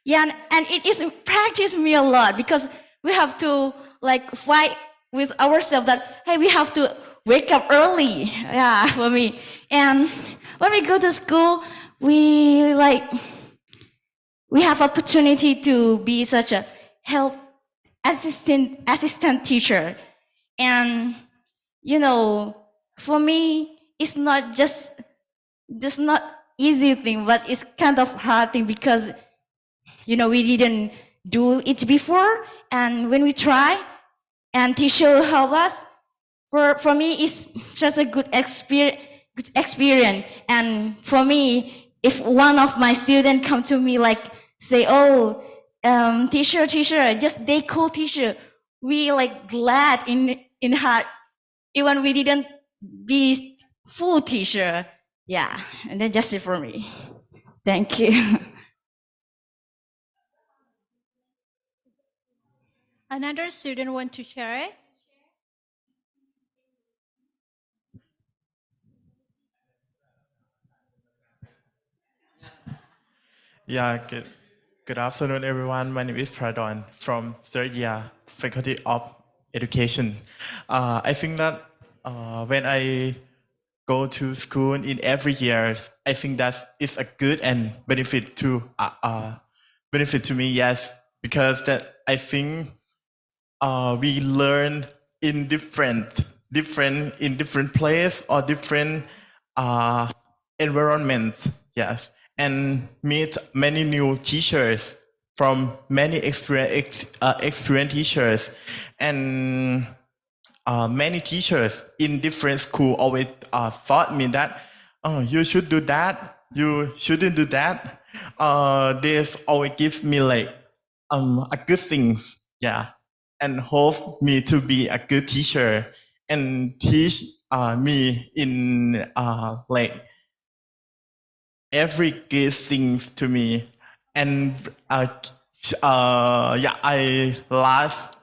Yeah, and it is practice me a lot because we have to like fight with ourselves that hey, we have to wake up early. Yeah, for me. And when we go to school, we have opportunity to be such a help assistant teacher. And for me, it's not just not easy thing, but it's kind of hard thing because we didn't do it before, and when we try and teacher help us, for me it's just a good experience. And for me, if one of my students come to me like say, teacher, just they call teacher, we like glad in heart, even we didn't be full teacher. Yeah, and then just it for me. Thank you. Another student want to share? Yeah, good afternoon, everyone. My name is Pradon from third year Faculty of Education. I think that when I go to school in every year, I think that is a good and benefit to me. Yes, because that I think we learn in different place or different environments. Yes, and meet many new teachers from many experienced teachers, and many teachers in different school always thought me that, oh, you should do that, you shouldn't do that. They always give me like a good things, yeah, and hope me to be a good teacher and teach me in like every good things to me. And yeah, I last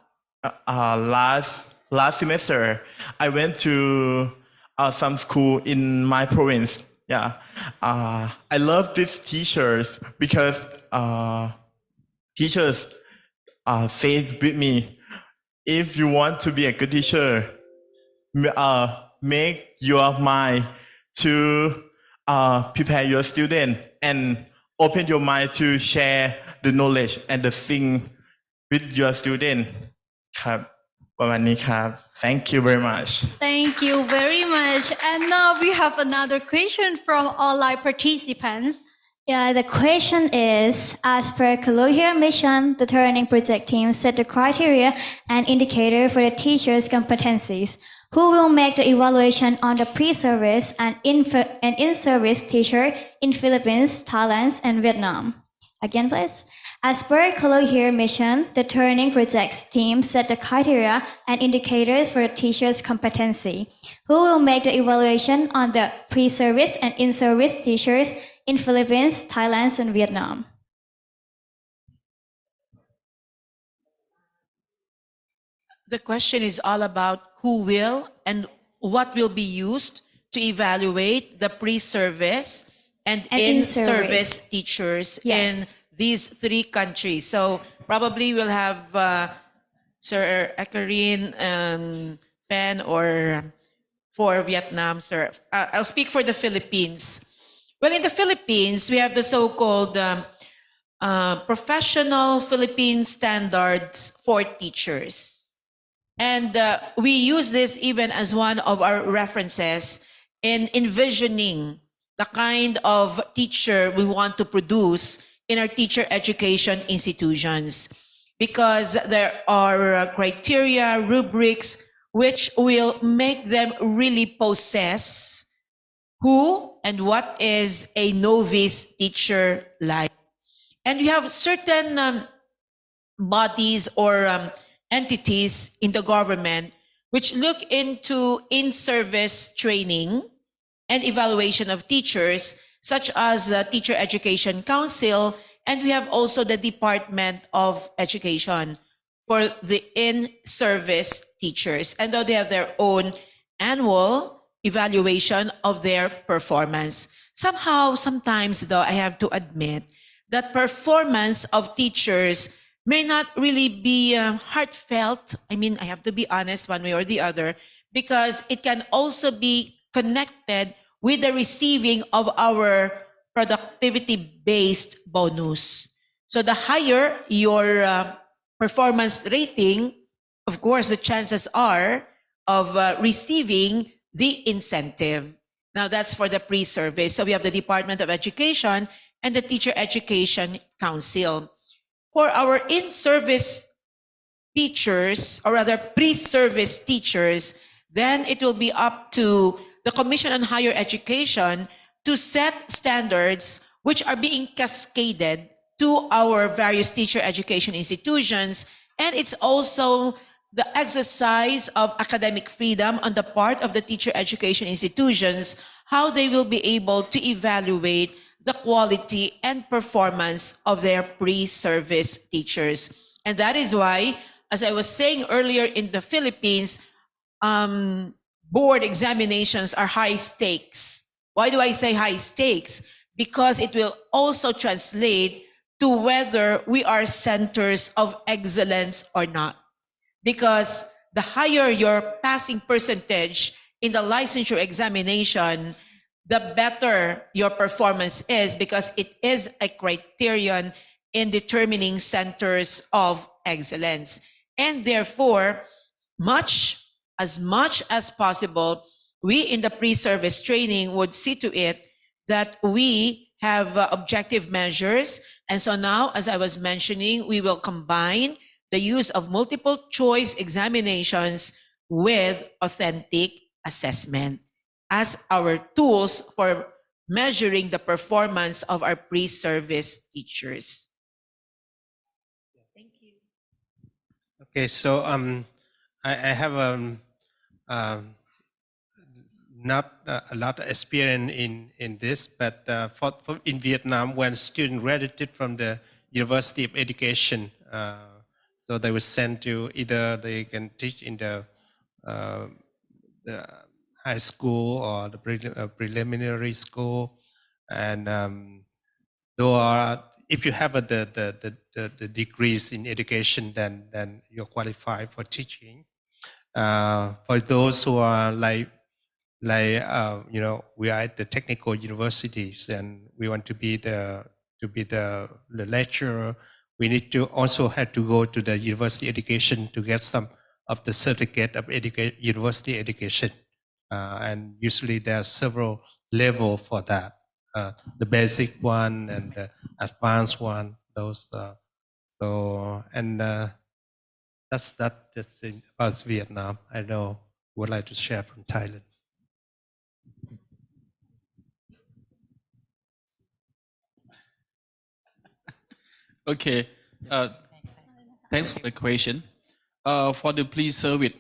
semester I went to some school in my province. Yeah, I love these teachers because teachers say with me, if you want to be a good teacher, make your mind to prepare your student and open your mind to share the knowledge and the thing with your student ครับประมาณนี้ครับ Thank you very much. Thank you very much. And now we have another question from online participants. Yeah, the question is, as per CALOHEA mission, the Turning Project team set the criteria and indicator for the teachers' competencies. Who will make the evaluation on the pre-service and in-service teacher in Philippines, Thailand, and Vietnam? Again, please. As per CALOHEA mission, the Turning Projects team set the criteria and indicators for the teacher's competency. Who will make the evaluation on the pre-service and in-service teachers in Philippines, Thailand, and Vietnam? The question is all about who will and what will be used to evaluate the pre-service and in-service teachers in these three countries. So probably we'll have Sir Ekarin Pen or for Vietnam, sir. I'll speak for the Philippines. Well, in the Philippines, we have the so-called professional Philippine standards for teachers. And we use this even as one of our references in envisioning the kind of teacher we want to produce in our teacher education institutions, because there are criteria, rubrics, which will make them really possess who and what is a novice teacher like. And we have certain bodies or entities in the government which look into in-service training and evaluation of teachers, such as the Teacher Education Council, and we have also the Department of Education for the in-service teachers. And though they have their own annual evaluation of their performance. Somehow, sometimes though, I have to admit that performance of teachers may not really be heartfelt. I mean, I have to be honest one way or the other, because it can also be connected with the receiving of our productivity-based bonus. So the higher your performance rating, of course, the chances are of receiving the incentive. Now that's for the pre-service. So we have the Department of Education and the Teacher Education Council. For our in-service teachers, or rather pre-service teachers, then it will be up to the Commission on Higher Education to set standards which are being cascaded to our various teacher education institutions. And it's also the exercise of academic freedom on the part of the teacher education institutions, how they will be able to evaluate the quality and performance of their pre-service teachers. And that is why, as I was saying earlier, in the Philippines, board examinations are high stakes. Why do I say high stakes? Because it will also translate to whether we are centers of excellence or not. Because the higher your passing percentage in the licensure examination, the better your performance is, because it is a criterion in determining centers of excellence. And therefore, much as possible, we in the pre-service training would see to it that we have objective measures. And so now, as I was mentioning, we will combine the use of multiple choice examinations with authentic assessment as our tools for measuring the performance of our pre-service teachers. Thank you. Okay, so I have not a lot of experience in this, but for in Vietnam, when students graduated from the University of Education, so they were sent to either they can teach in the high school or the preliminary school, and if you have the degrees in education, then you're qualified for teaching. For those who are we are at the technical universities and we want to be the lecturer, we need to also have to go to the university education to get some of the certificate of university education. And usually there are several levels for that. The basic one and the advanced one, those. That's in about Vietnam. I know would like to share from Thailand. Okay. Thanks for the question. For the pre-service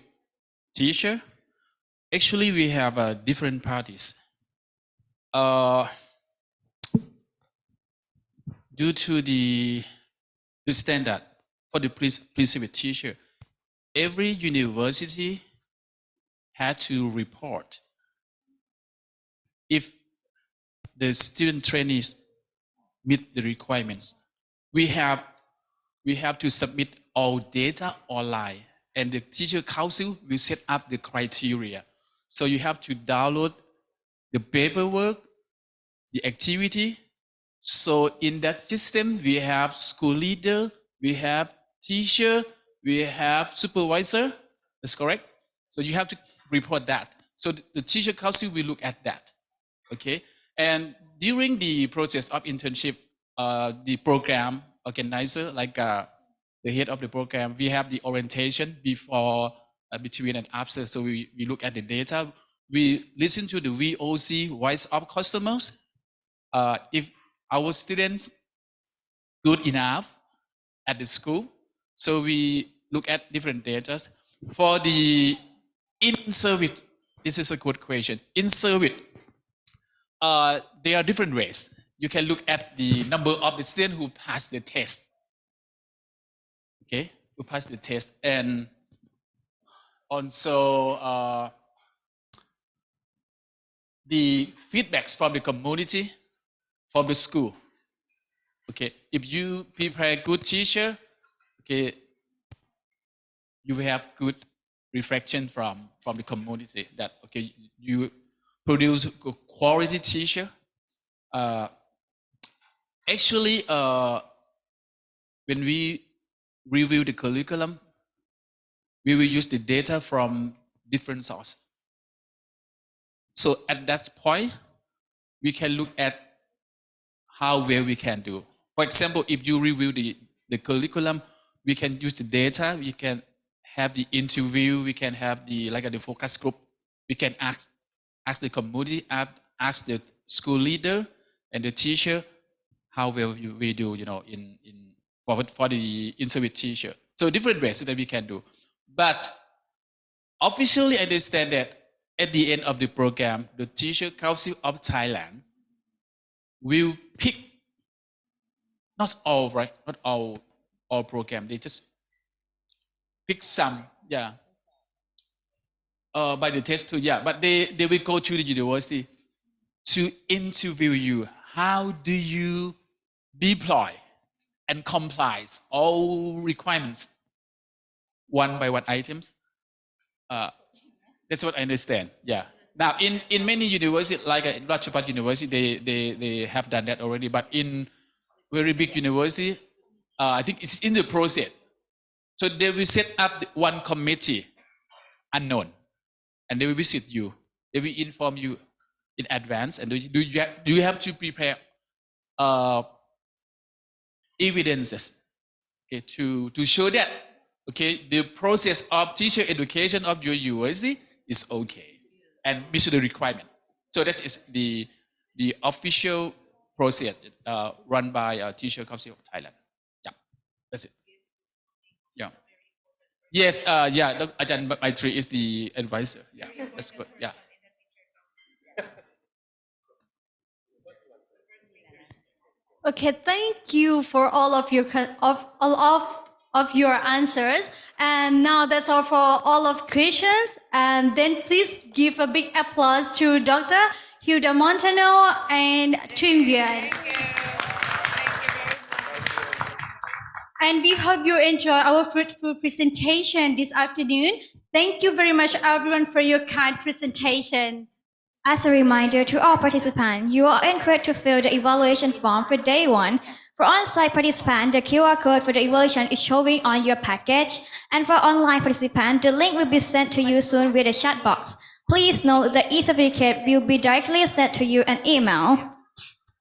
teacher, actually we have different parties. Due to the standard for the pre-service teacher, every university had to report if the student trainees meet the requirements. We have to submit all data online, and the teacher council will set up the criteria. So you have to download the paperwork, the activity. So in that system, we have school leader, we have teacher, we have supervisor. That's correct. So you have to report that. So the teacher council will look at that. Okay. And during the process of internship, the program organizer, like the head of the program, we have the orientation before, between and after. So we look at the data. We listen to the VOC, voice of customers. If our students good enough at the school, so we look at different data. For the in-service, this is a good question. In-service, there are different ways. You can look at the number of the students who pass the test. Okay, who pass the test, and also the feedbacks from the community, from the school. Okay, if you prepare a good teacher, okay, you will have good reflection from the community that, okay, you produce a quality teacher. Actually, when we review the curriculum, we will use the data from different sources. So at that point, we can look at how well we can do. For example, if you review the curriculum, we can use the data, we can have the interview, we can have the focus group, we can ask the community, ask the school leader and the teacher how well we do, for the in-service teacher. So different ways that we can do. But officially, I understand that at the end of the program, the Teacher Council of Thailand will pick not all, right? Not all program. They just pick some, yeah. By the test too, yeah. But they will go to the university to interview you. How do you deploy and comply all requirements one by one items? That's what I understand. Yeah. Now, in many universities, like Ratchapat University, they have done that already. But in very big university, I think it's in the process. So they will set up one committee, unknown, and they will visit you. They will inform you in advance, and do you have to prepare evidences, okay, to show that, okay, the process of teacher education of your university is okay and meets the requirement. So this is the official process run by Teacher Council of Thailand. Yeah, that's it. Yeah. Yes, yeah, Ajahn Maitri is the advisor. Yeah, that's good. Yeah. Okay, thank you for all of your of your answers. And now that's all for all of questions. And then please give a big applause to Dr. Hilda Montano and Trinh Nguyen. And we hope you enjoy our fruitful presentation this afternoon. Thank you very much, everyone, for your kind presentation. As a reminder to all participants, you are encouraged to fill the evaluation form for day 1. For on-site participants, the QR code for the evaluation is showing on your package. And for online participants, the link will be sent to you soon with the chat box. Please note that e-certificate will be directly sent to you an email.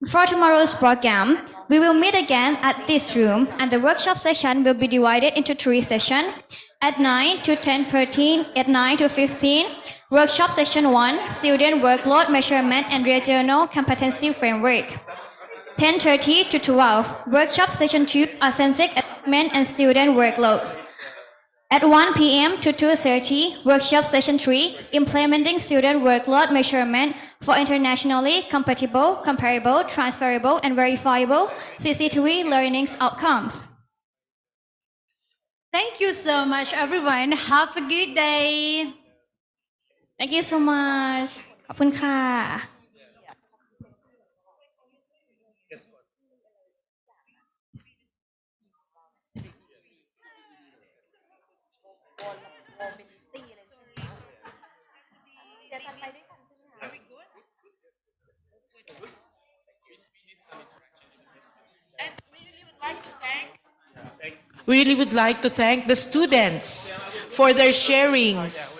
For tomorrow's program, we will meet again at this room, and the workshop session will be divided into 3 sessions. At 9 to 10:13, at 9 to 15, workshop session 1, student workload measurement and regional competency framework. 10:30 to 12, workshop session 2, authentic assessment and student workloads. At 1 p.m. to 2:30, workshop session 3, implementing student workload measurement for internationally compatible, comparable, transferable, and verifiable CCTV learning outcomes. Thank you so much, everyone. Have a good day. Thank you so much. ขอบคุณค่ะ We really would like to thank the students for their sharings.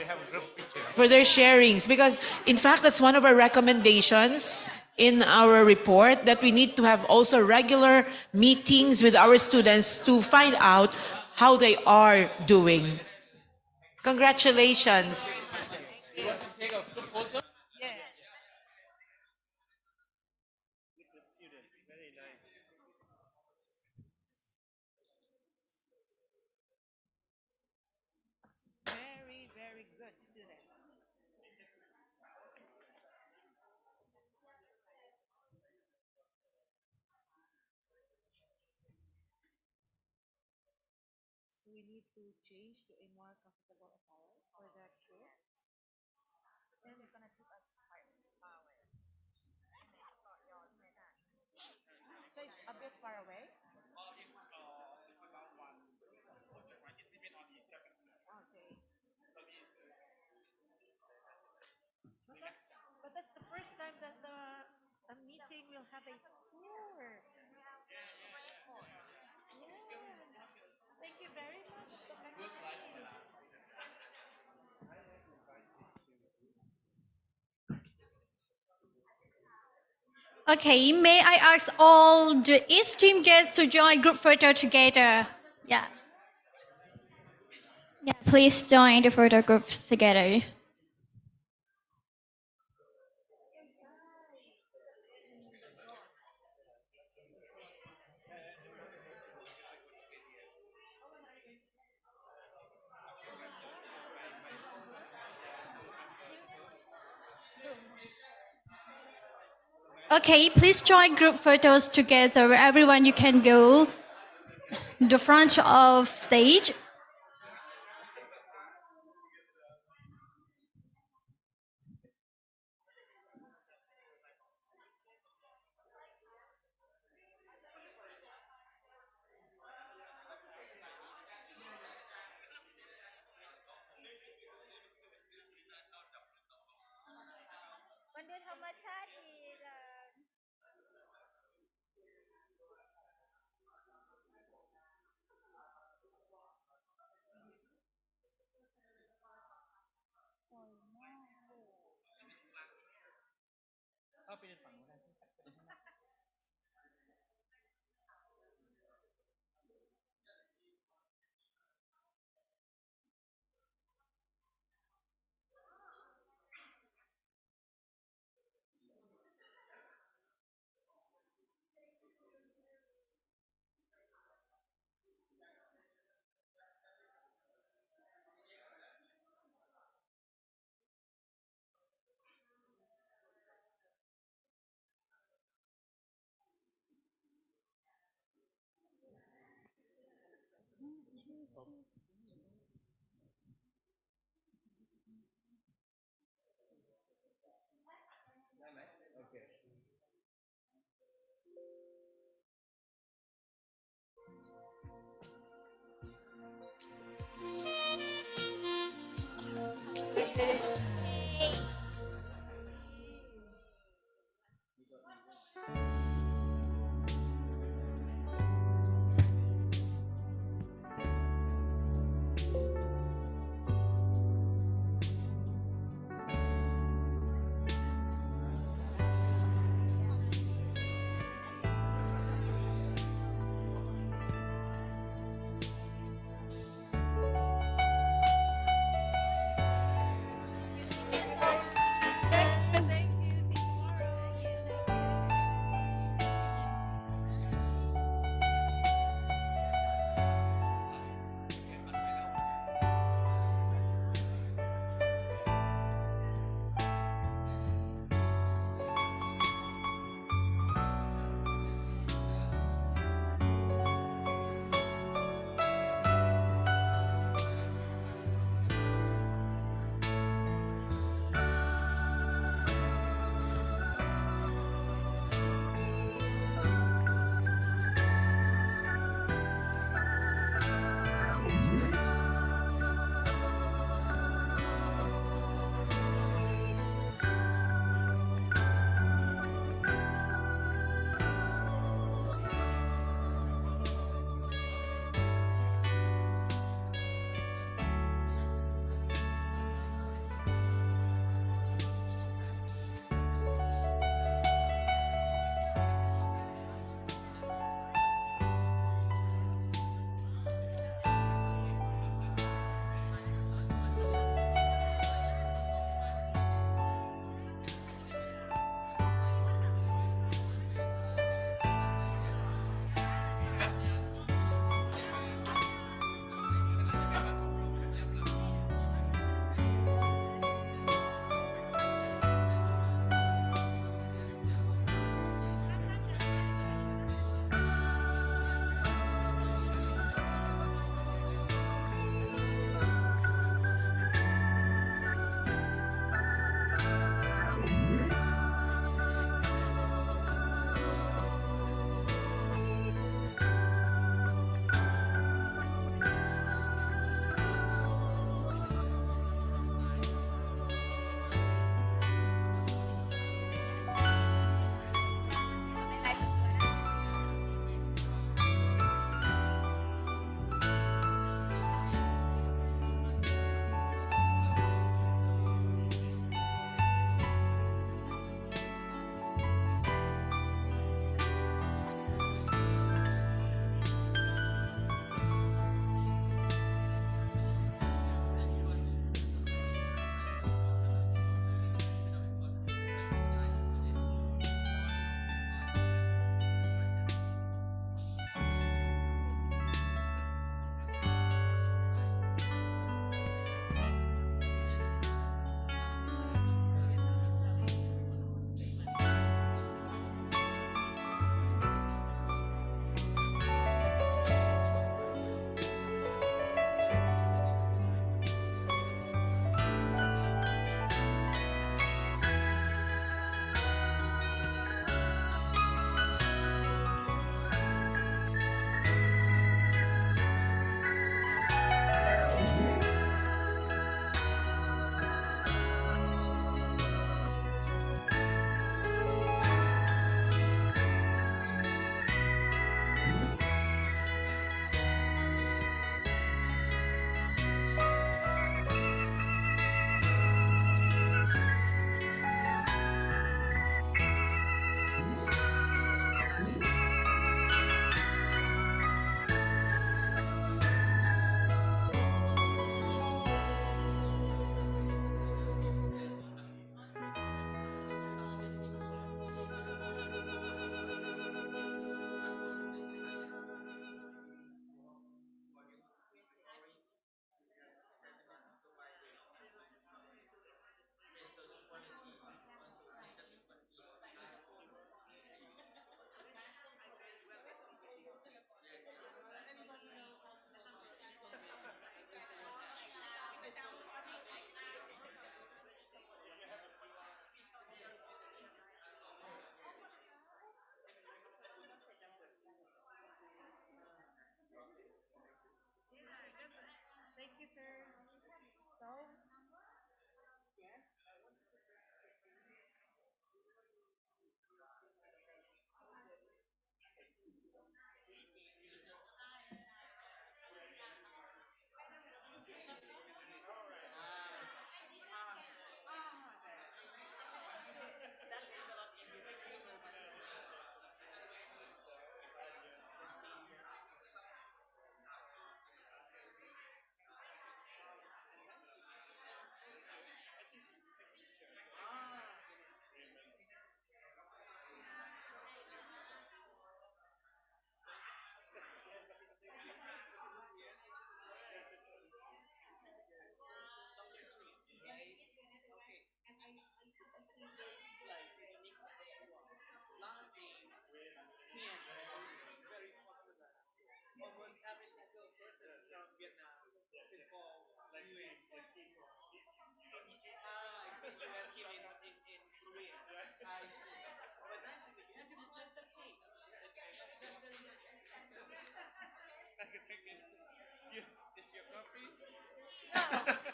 Because in fact, that's one of our recommendations in our report, that we need to have also regular meetings with our students to find out how they are doing. Congratulations. Very good students. So we need to change to a more comfortable attire for that trip. And it's gonna take us quite an hour. So it's a bit far away. Okay. But that's the first time that the meeting will have a tour. Thank you very much. Okay, may I ask all the East team guests to join group photo together? Yeah. Yeah, please join the photo groups together. Okay, please join group photos together. Everyone, you can go the front of stage.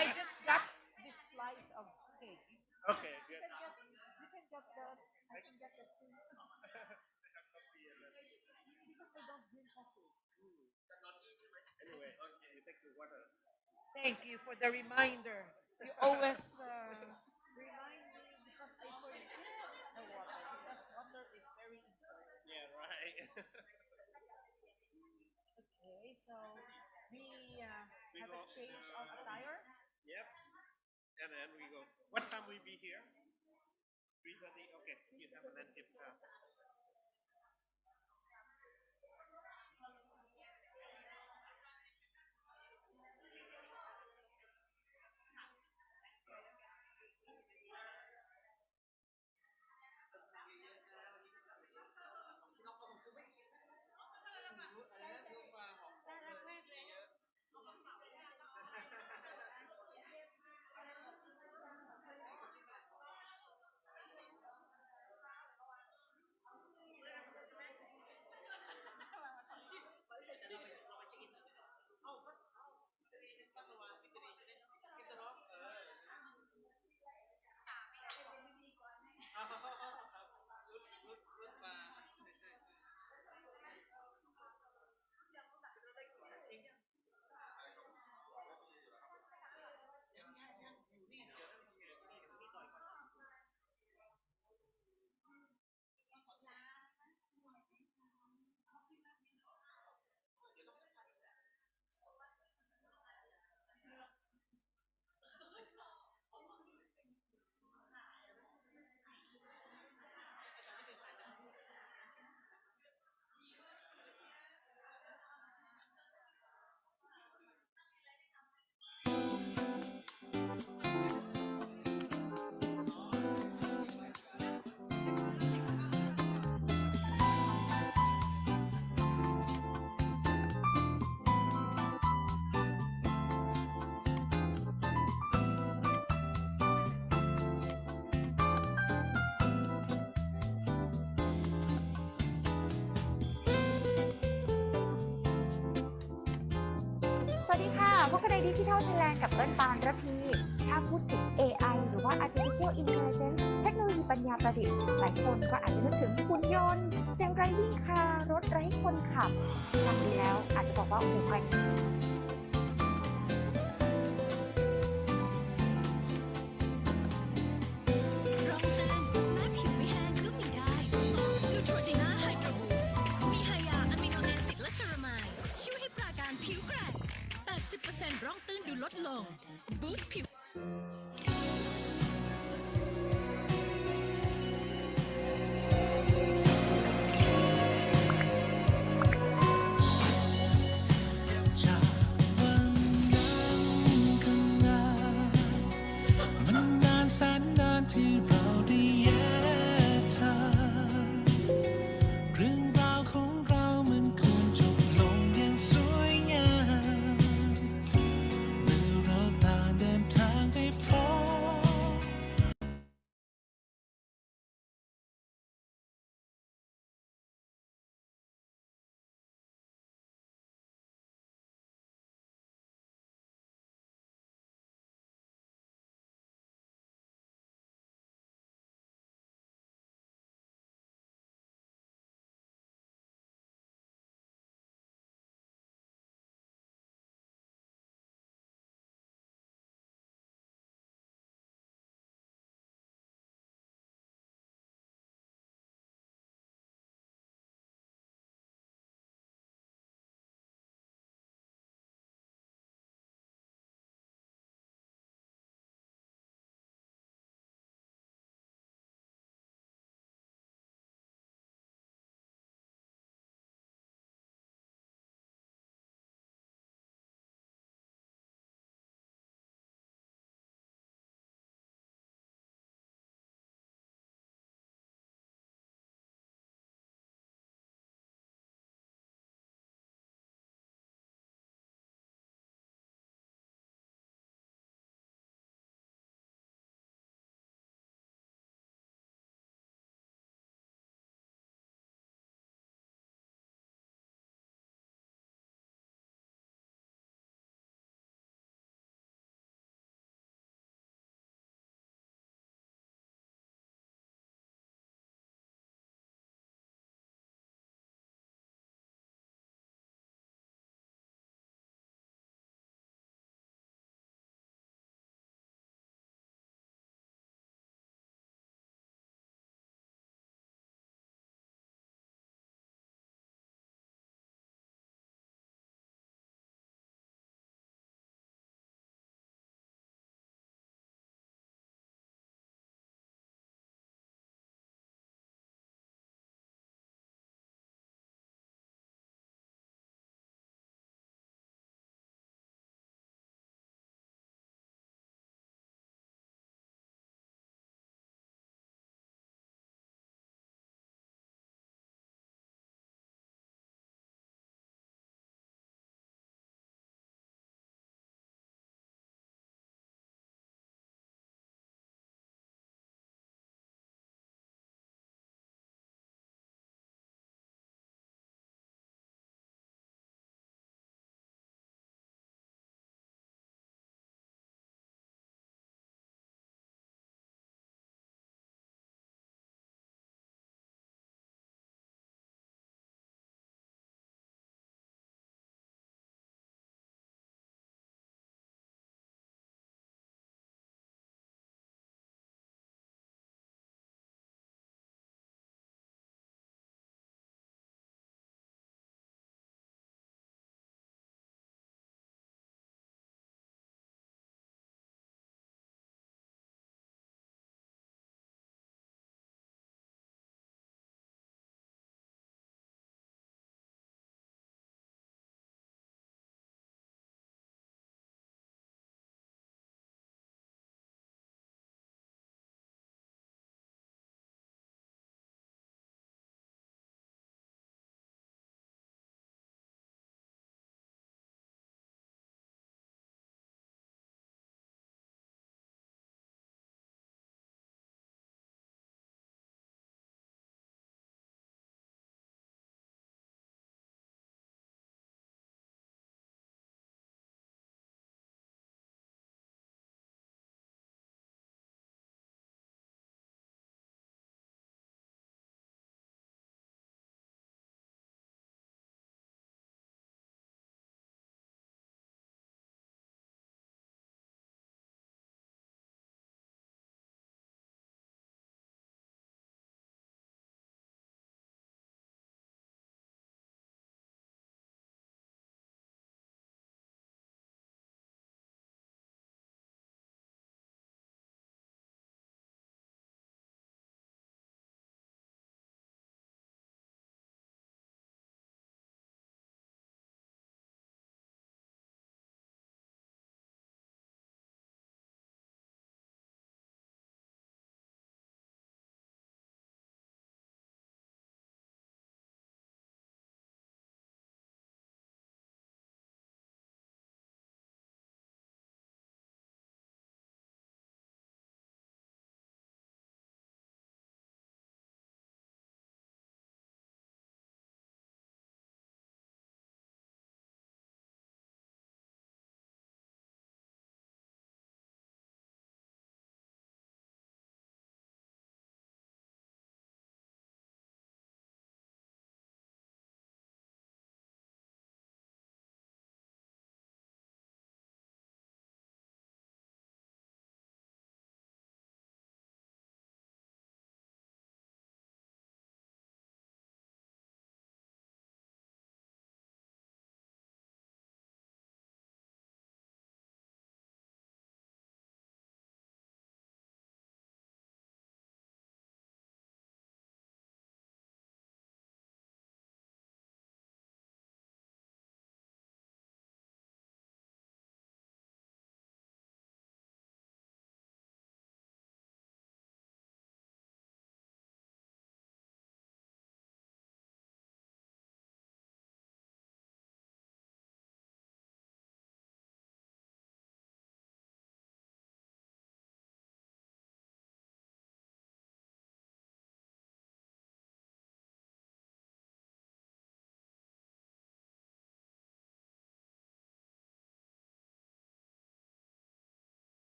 I just got this slice of cake. Okay, good. You can get the. I can get the thing. Because I don't drink coffee. Anyway, you take the water. Thank you for the reminder. You always remind me because I forget the water. Because water is very important. Yeah, right. Okay, so we have a change of attire. Yep. And then we go. What time will we be here? 3:30. Okay. You have a tip.สวัสดีค่ะพบกันในดิจิทัลไทยแลนด์กับเอิ้นปานระพีถ้าพูดถึง AI หรือว่า Artificial Intelligence เทคโนโลยีปัญญาประดิษฐ์หลายคนก็อาจจะนึกถึงหุ่นยนต์เสียงไร้วิ่งคารถไร้คนขับฟังดูแล้วอาจจะบอกว่าโอ้โห